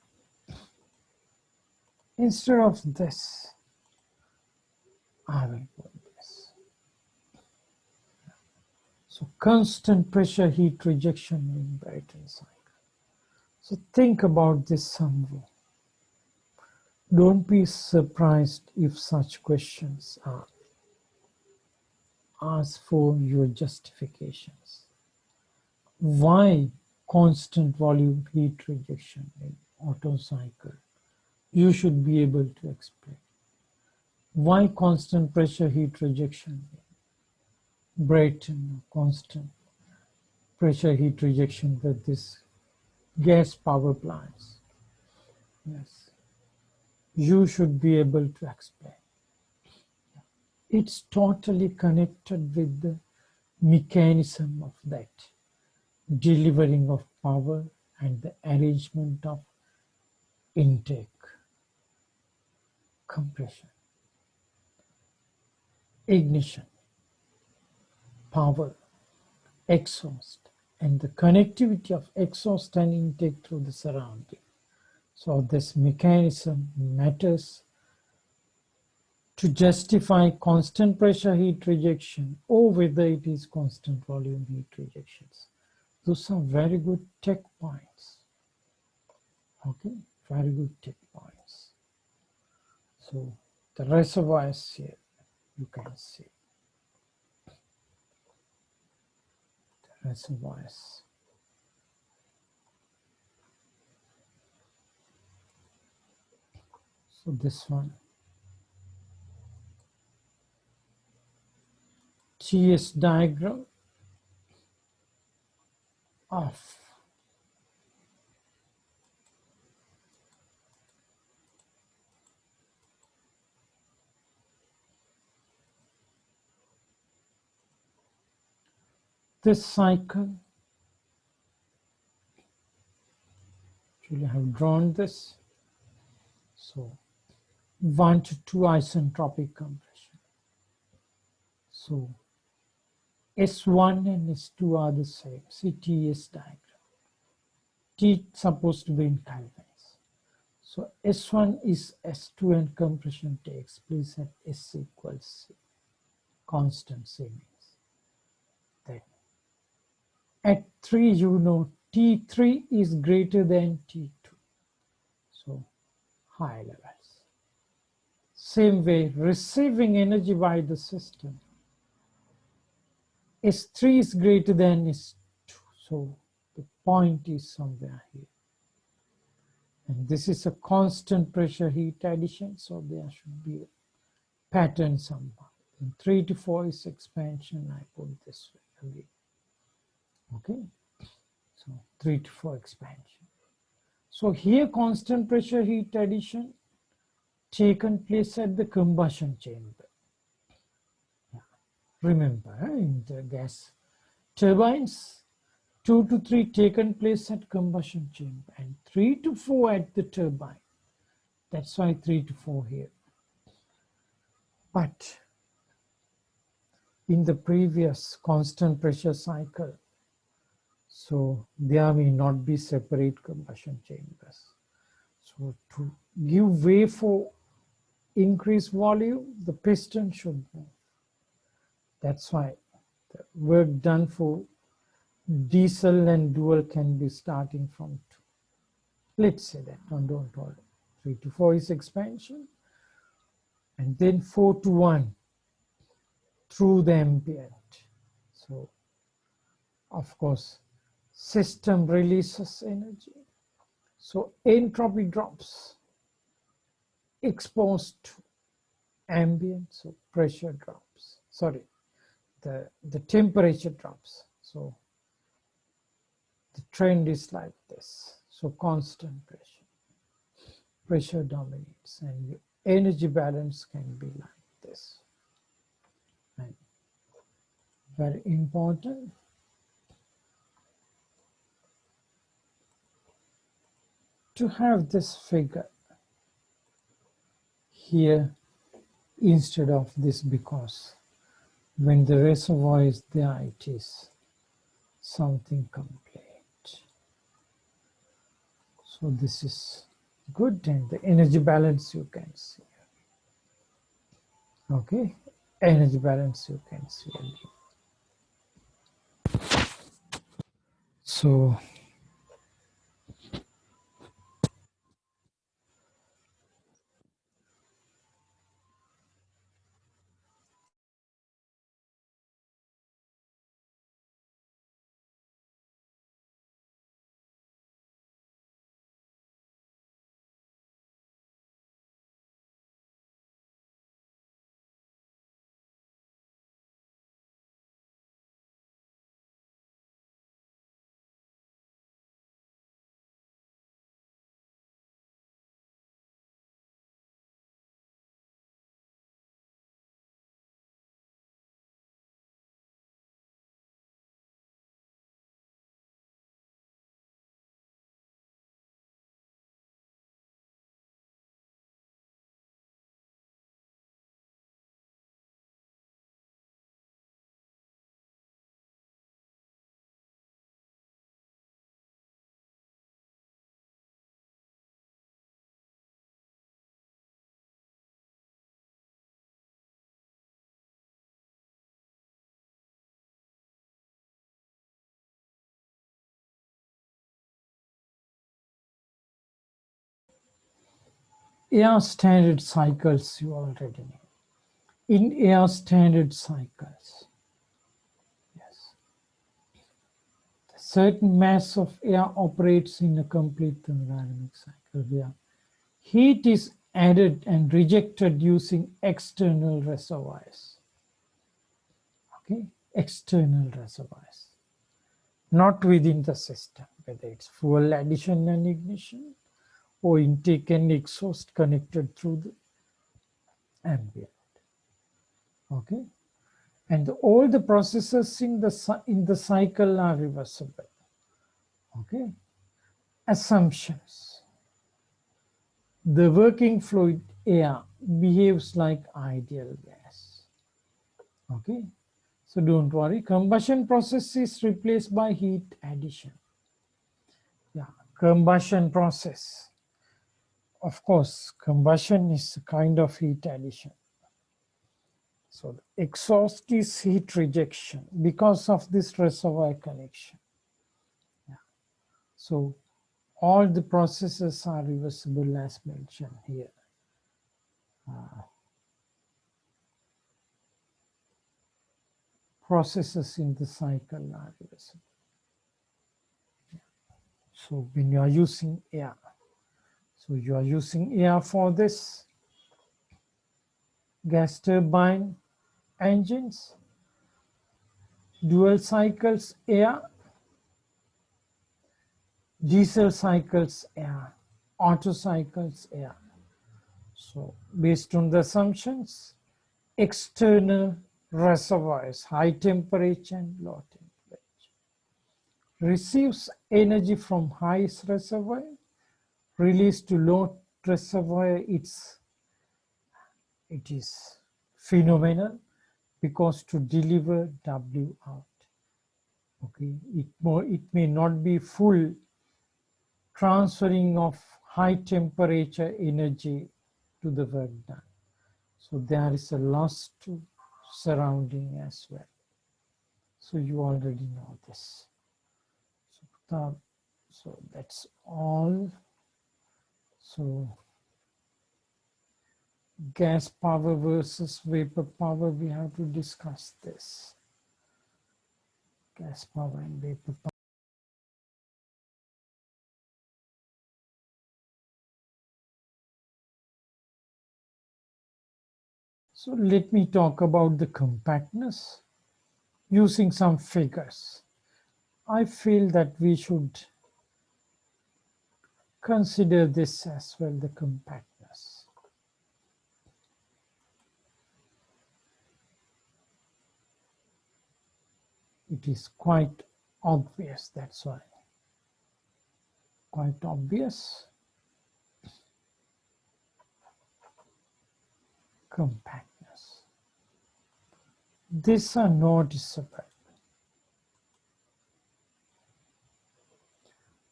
instead of this, I will put this. So constant pressure heat rejection in Brayton cycle. So think about this somewhere. Don't be surprised if such questions are asked for your justifications. Why constant volume heat rejection in Otto cycle? You should be able to explain. Why constant pressure heat rejection in Brayton, constant pressure heat rejection with this gas power plants? Yes, you should be able to explain. It's totally connected with the mechanism of that delivering of power and the arrangement of intake, compression, ignition, power, exhaust, and the connectivity of exhaust and intake through the surrounding. So this mechanism matters to justify constant pressure heat rejection or whether it is constant volume heat rejections. Those are very good tech points. Okay, very good tech points. So the reservoirs here, you can see the reservoirs. So this one, TS diagram of this cycle. Actually, I have drawn this. So 1 to 2 isentropic compression. So S1 and S2 are the same. See TS diagram. T supposed to be in Kelvins. So S1 is S2 and compression takes place at S equals C. Constant C means. Then at 3, you know T3 is greater than T2. So high levels. Same way, receiving energy by the system. S3 is greater than S2. So the point is somewhere here. And this is a constant pressure heat addition, so there should be a pattern somehow. In 3 to 4 is expansion, I put this way again. Okay, so 3 to 4 expansion. So here constant pressure heat addition taken place at the combustion chamber. Yeah. Remember, in the gas turbines, 2 to 3 taken place at combustion chamber and 3 to 4 at the turbine. That's why 3 to 4 here. But in the previous constant pressure cycle, so there may not be separate combustion chambers. So to give way for increased volume, the piston should move. That's why the work done for diesel and dual can be starting from 2. Let's say that, don't hold it. 3 to 4 is expansion, and then 4 to 1 through the ambient. So, of course, system releases energy. So entropy drops, exposed to ambient, so pressure drops. Sorry, the temperature drops. So the trend is like this. So constant pressure dominates, and your energy balance can be like this. And very important, to have this figure here instead of this, because when the reservoir is there, it is something complete. So this is good, and the energy balance you can see. Okay, energy balance you can see again. So air standard cycles you already know. In air standard cycles, yes, a certain mass of air operates in a complete thermodynamic cycle where heat is added and rejected using external reservoirs. Okay, external reservoirs, not within the system, whether it's fuel addition and ignition or intake and exhaust connected through the ambient. Okay, and all the processes in the cycle are reversible. Okay, assumptions. The working fluid air behaves like ideal gas. Okay, so don't worry, combustion process is replaced by heat addition. Yeah, combustion process. Of course, combustion is a kind of heat addition. So the exhaust is heat rejection because of this reservoir connection. Yeah. So all the processes are reversible as mentioned here. Processes in the cycle are reversible. So when you are using air, so you are using air for this gas turbine engines, dual cycles air, diesel cycles air, Otto cycles air. So based on the assumptions, external reservoirs, high temperature and low temperature, receives energy from highest reservoir, released to low reservoir. It is phenomenal because to deliver W out. Okay, it may not be full transferring of high temperature energy to the work done. So there is a loss to surrounding as well. So you already know this. So that's all. So gas power versus vapor power, we have to discuss this. Gas power and vapor power. So let me talk about the compactness using some figures. I feel that we should consider this as well, the compactness. It is quite obvious, that's why. Quite obvious. Compactness. These are noticeable.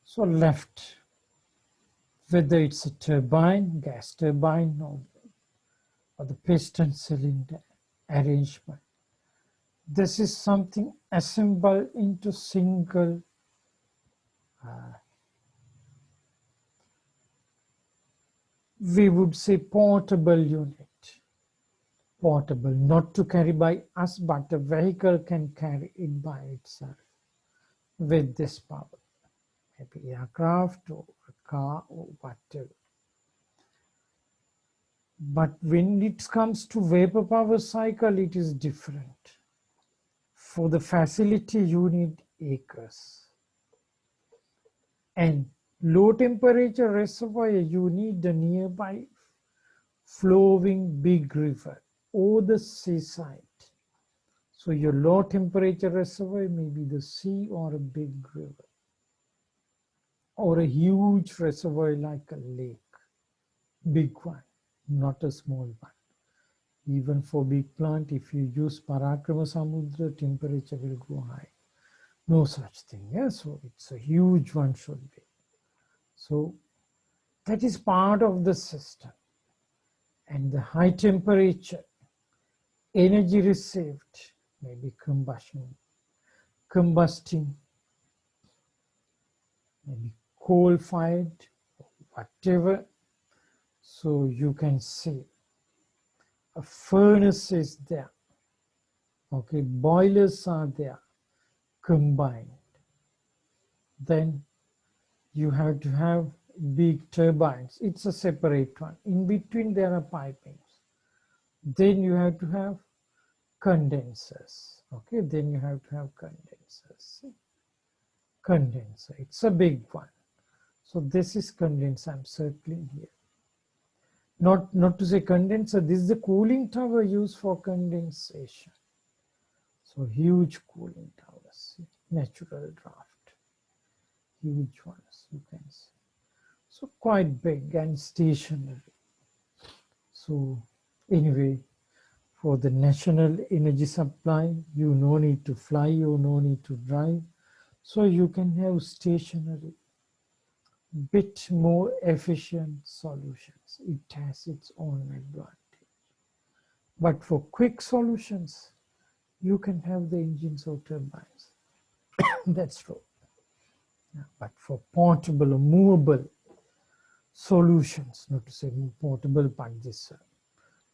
So left, whether it's a turbine, gas turbine, or the piston cylinder arrangement, this is something assembled into single we would say portable unit. Portable, not to carry by us, but a vehicle can carry it by itself with this power. Maybe aircraft or a car or whatever. But when it comes to vapor power cycle, it is different. For the facility, you need acres. And low temperature reservoir, you need a nearby flowing big river or the seaside. So your low temperature reservoir may be the sea or a big river or a huge reservoir like a lake, big one, not a small one. Even for big plant, if you use Parakrama Samudra, temperature will go high. No such thing. Yeah? So it's a huge one should be. So that is part of the system. And the high temperature, energy received, maybe combusting, maybe coal-fired, whatever. So you can see a furnace is there. Okay, boilers are there, combined. Then you have to have big turbines, it's a separate one. In between there are pipings. Then you have to have condensers. Okay, then you have to have condensers. See? Condenser, it's a big one. So this is condenser, I'm circling here. Not to say condenser, this is the cooling tower used for condensation. So huge cooling towers, see? Natural draft, huge ones you can see. So quite big and stationary. So anyway, for the national energy supply, you no need to fly, you no need to drive. So you can have stationary, bit more efficient solutions. It has its own advantage. But for quick solutions, you can have the engines or turbines. That's true. Yeah, but for portable or movable solutions, not to say portable, but this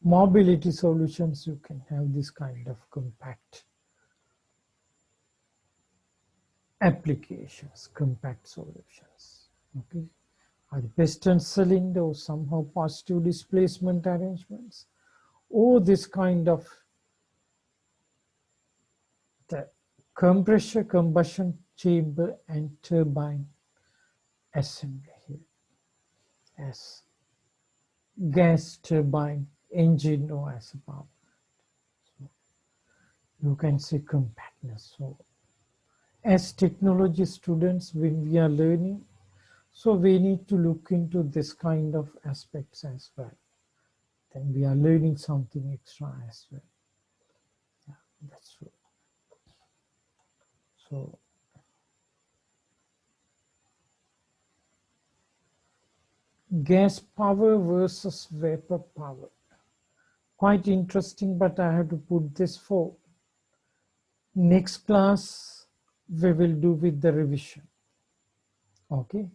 mobility solutions, you can have this kind of compact applications, compact solutions. Okay, are the piston cylinder or somehow positive displacement arrangements, or this kind of the compressor, combustion chamber, and turbine assembly here as gas turbine engine or as a power. So you can see compactness. So as technology students, when we are learning, so we need to look into this kind of aspects as well. Then we are learning something extra as well. Yeah, that's true. So gas power versus vapor power. Quite interesting, but I have to put this for next class. We will do with the revision. Okay.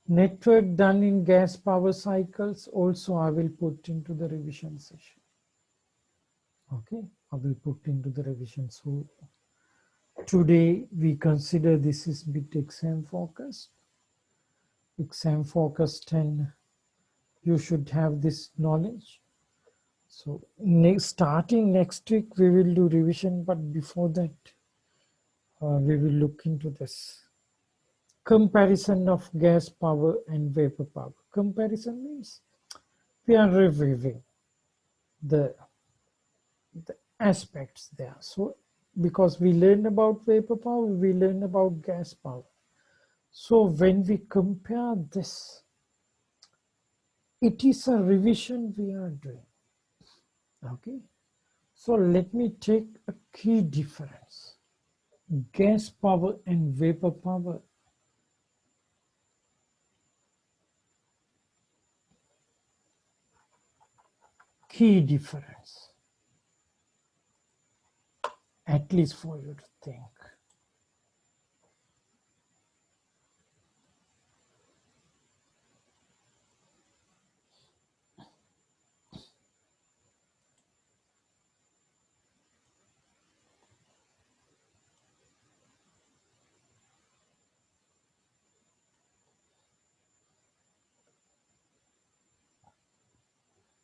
Network done in gas power cycles also I will put into the revision session. Okay, I will put into the revision. So today we consider this is bit exam focused. Exam focused, and you should have this knowledge. So starting next week we will do revision, but before that we will look into this comparison of gas power and vapor power. Comparison means we are reviewing the aspects there. So because we learned about vapor power, we learned about gas power. So when we compare this, it is a revision we are doing. Okay. So let me take a key difference. Gas power and vapor power. Key difference. At least for you to think.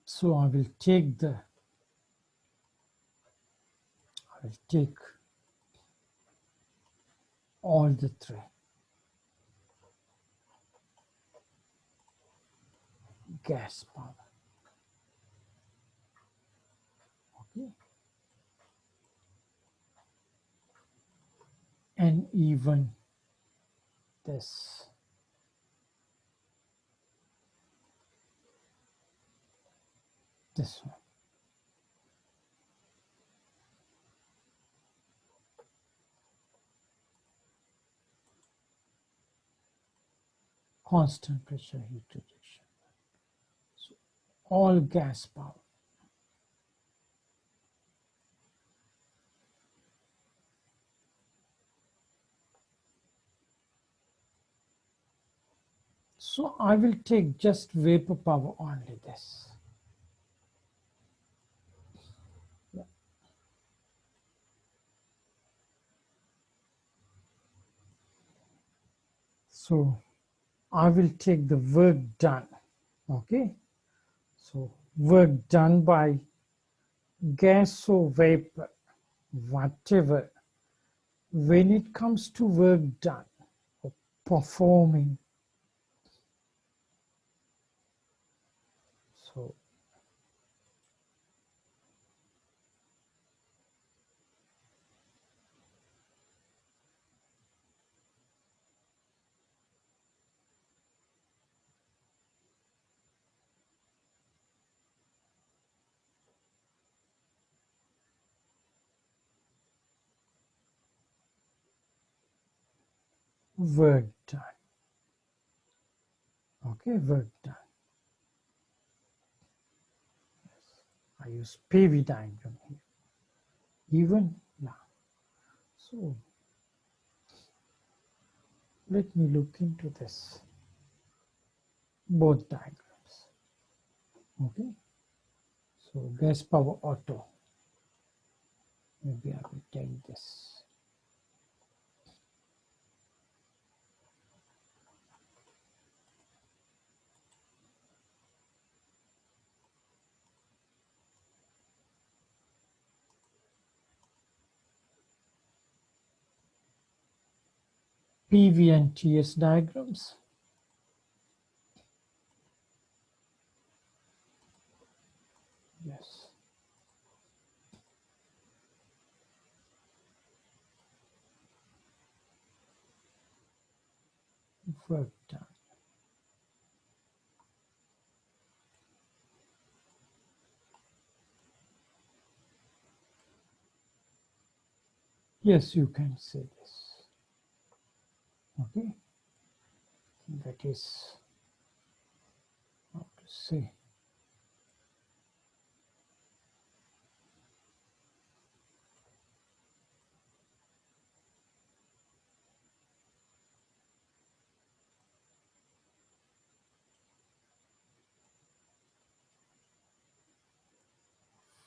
So I will take all the three. Gas power. Okay. And even this. This one. Constant pressure heat rejection. So all gas power. So I will take just vapor power only this. Yeah. So I will take the work done. Okay, so work done by gas or vapor, whatever. When it comes to work done or performing, so work done. Okay, work done. I use PV diagram here. Even now. So let me look into this. Both diagrams. Okay. So gas power auto. Maybe I will take this. PV and TS diagrams. Yes. Work done. Yes, you can say this. Okay. That is how to say.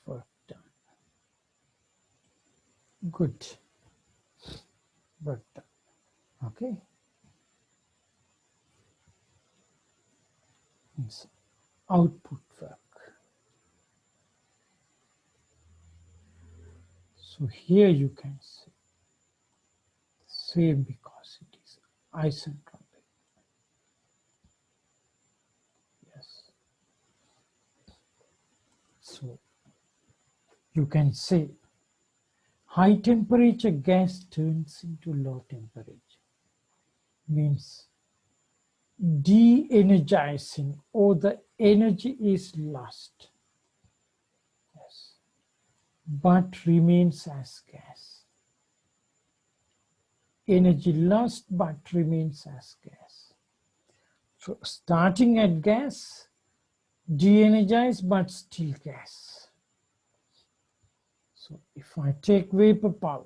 Work done. Good. Work done. Okay. It's output work. So here you can see same because it is isentropic. Yes. So you can say high temperature gas turns into low temperature. Means de-energizing or the energy is lost. Yes. But remains as gas. Energy lost but remains as gas. So starting at gas, de-energized but still gas. So if I take vapor power,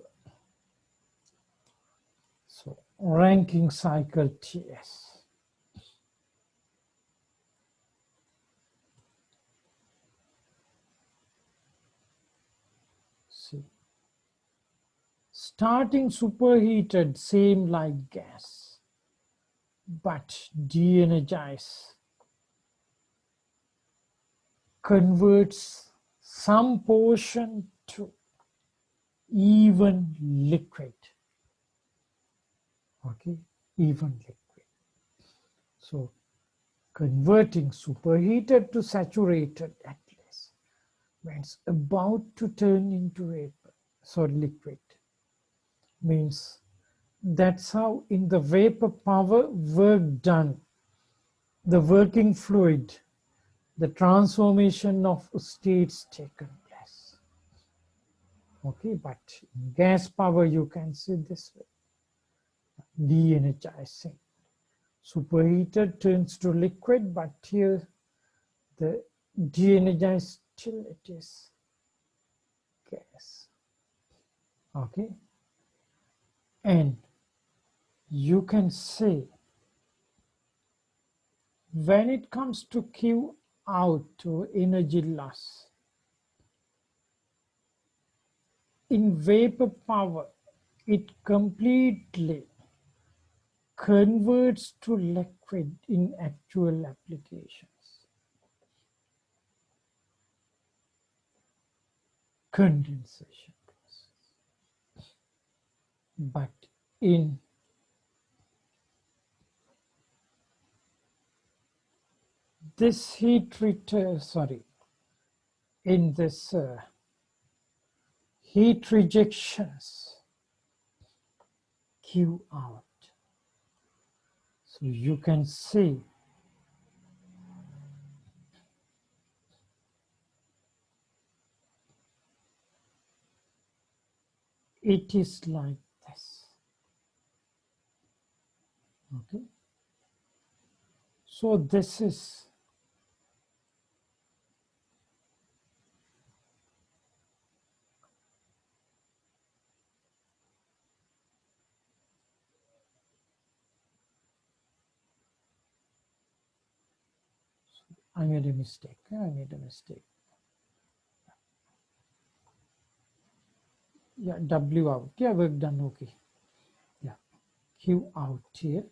so Rankine cycle TS. See, starting superheated, same like gas, but de-energize, converts some portion to even liquid. Okay, even liquid. So converting superheated to saturated at least means about to turn into vapor, so liquid. Means that's how in the vapor power work done, the working fluid, the transformation of states taken place. Okay, but in gas power you can see this way, de-energizing. Superheated turns to liquid, but here the de-energized still it is gas. Okay, and you can say when it comes to Q out to energy loss, in vapor power, it completely converts to liquid in actual applications. Condensation process. But in this in this heat rejections Q out. So you can see it is like this. Okay. So this is I made a mistake. Yeah, W out. Yeah, we've done okay. Yeah, Q out here.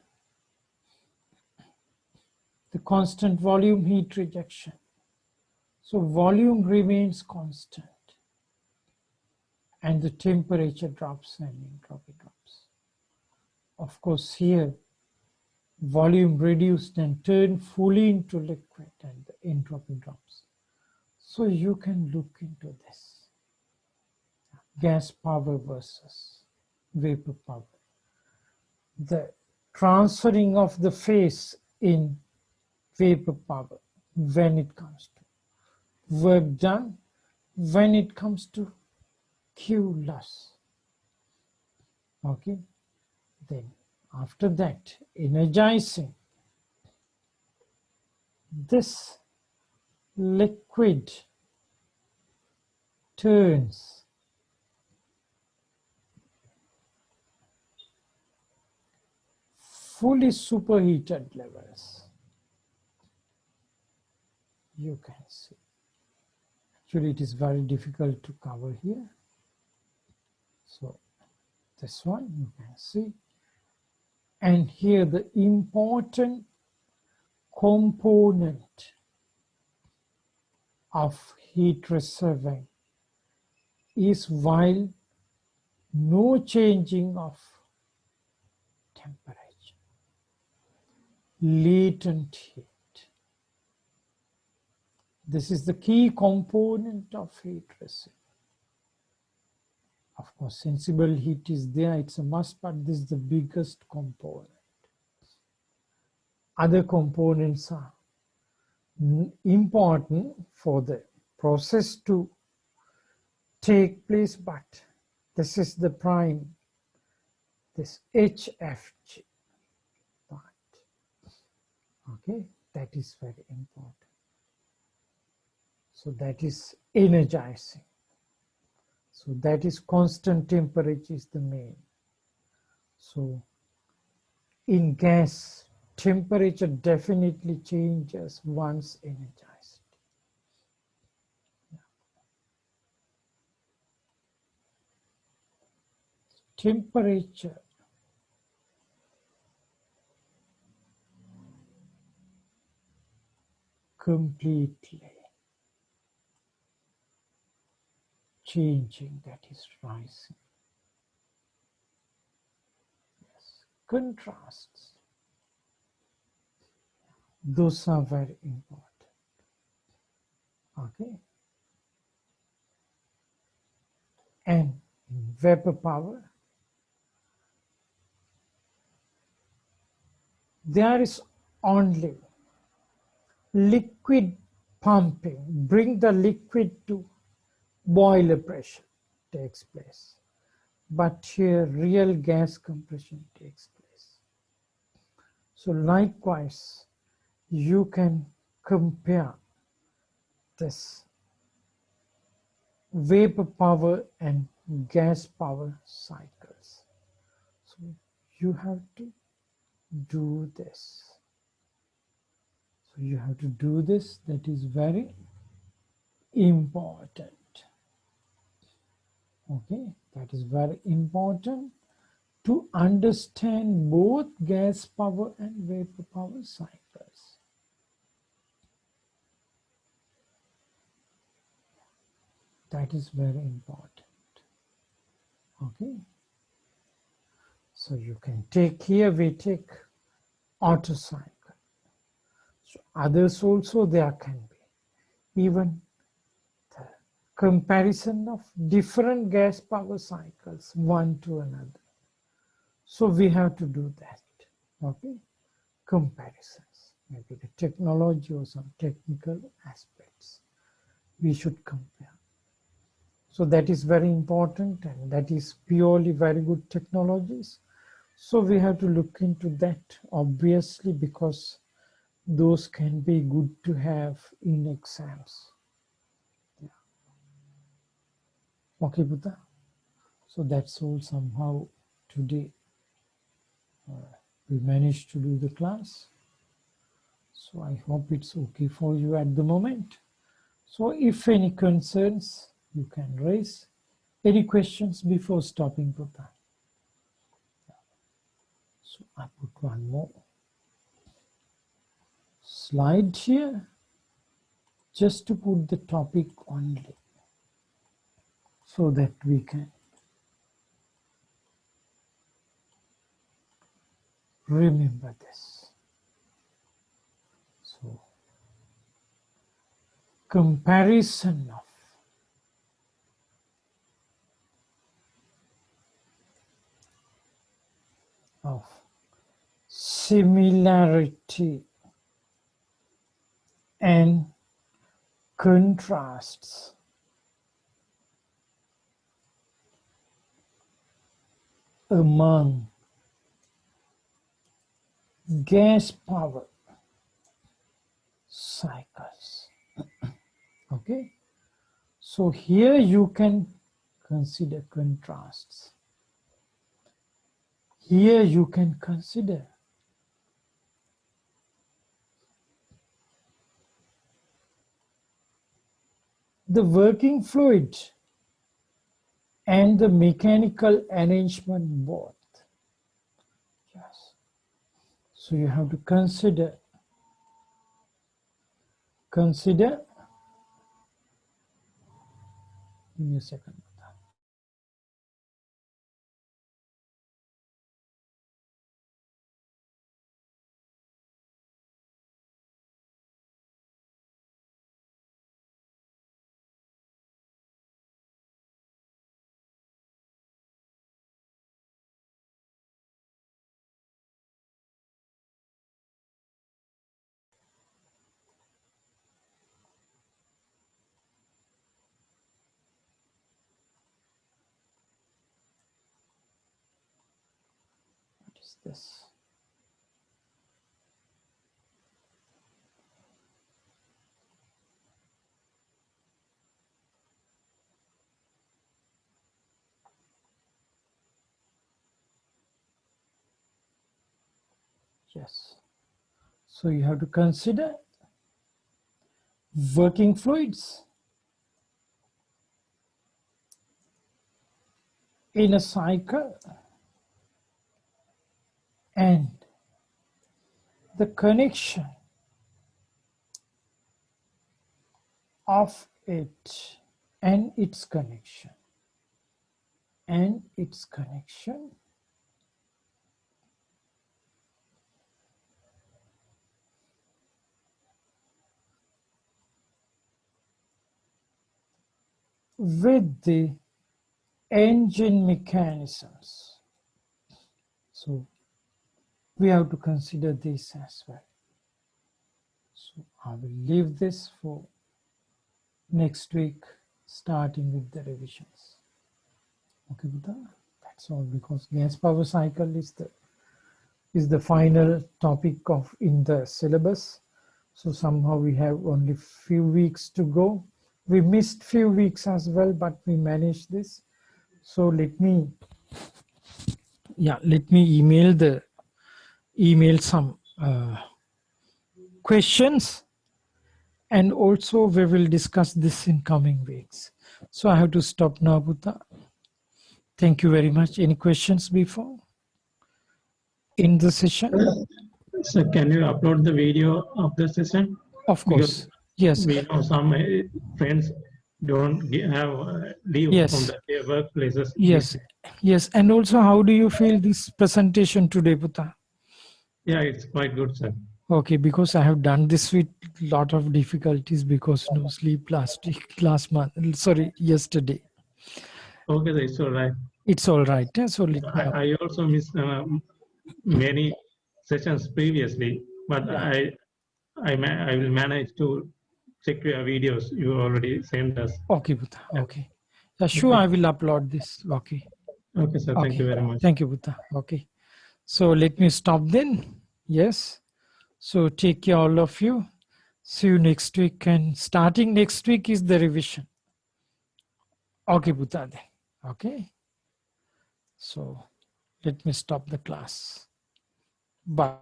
The constant volume heat rejection. So volume remains constant and the temperature drops and entropy drops. Of course, here volume reduced and turned fully into liquid and the entropy drops. So you can look into this. Gas power versus vapor power. The transferring of the phase in vapor power when it comes to work done, when it comes to Q loss. Okay, then after that, energizing this liquid turns fully superheated levels. You can see. Actually, it is very difficult to cover here. So this one you can see. And here the important component of heat reserving is while no changing of temperature, latent heat. This is the key component of heat reserving. Of course, sensible heat is there, it's a must, but this is the biggest component. Other components are important for the process to take place, but this is the prime, this HFG part. Okay, that is very important. So that is energizing. So that is constant temperature is the main. So in gas, temperature definitely changes once energized. Temperature completely changing, that is rising. Yes. Contrasts, those are very important. Okay. And in vapor power, there is only liquid pumping, bring the liquid to boiler pressure takes place. But here real gas compression takes place. So likewise, you can compare this vapor power and gas power cycles. So you have to do this. So you have to do this, that is very important. Okay, that is very important to understand both gas power and vapor power cycles. That is very important. Okay. So you can take here, we take Otto cycle. So others also there can be. Even the comparison of different gas power cycles, one to another. So we have to do that. Okay. Comparisons. Maybe the technology or some technical aspects. We should compare. So that is very important, and that is purely very good technologies. So we have to look into that, obviously, because those can be good to have in exams. Yeah. Okay, Buddha. So that's all somehow today. We managed to do the class. So I hope it's okay for you at the moment. So if any concerns, you can raise. Any questions before stopping, Buddha? So I put one more slide here, just to put the topic only, so that we can remember this. So, comparison of similarity and contrasts among gas power cycles. Okay, so here you can consider contrasts. Here you can consider the working fluid and the mechanical arrangement both. Yes. So you have to consider, give me a second. What is this? Yes. So you have to consider working fluids in a cycle and the connection of it and its connection with the engine mechanisms. So we have to consider this as well. So I will leave this for next week, starting with the revisions. Okay, Buddha? That's all, because gas power cycle is the final topic in the syllabus. So somehow we have only few weeks to go. We missed few weeks as well, but we managed this. So let me email some questions, and also we will discuss this in coming weeks. So I have to stop now, Buddha. Thank you very much. Any questions before? in the session? So can you upload the video of the session? Of Because course. Yes. we know some friends don't have leave from Yes. the workplaces this Yes. week. Yes. And also, how do you feel this presentation today, Puta? Yeah, it's quite good, sir. Okay, because I have done this with lot of difficulties because no sleep last week, last month. Sorry, yesterday. Okay, sir, it's all right. It's all right. So let me up. I also missed many sessions previously, but Yeah. I will manage to check your videos you already sent us. Okay, Puta. Yeah. Okay. Yeah, sure. Okay. I will upload this. Okay. Okay, sir. Thank you Okay. very much. Thank you, Puta. Okay. So let me stop then. Yes. So take care, all of you. See you next week. And starting next week is the revision. Okay, Puta. Then. Okay. So let me stop the class. Bye.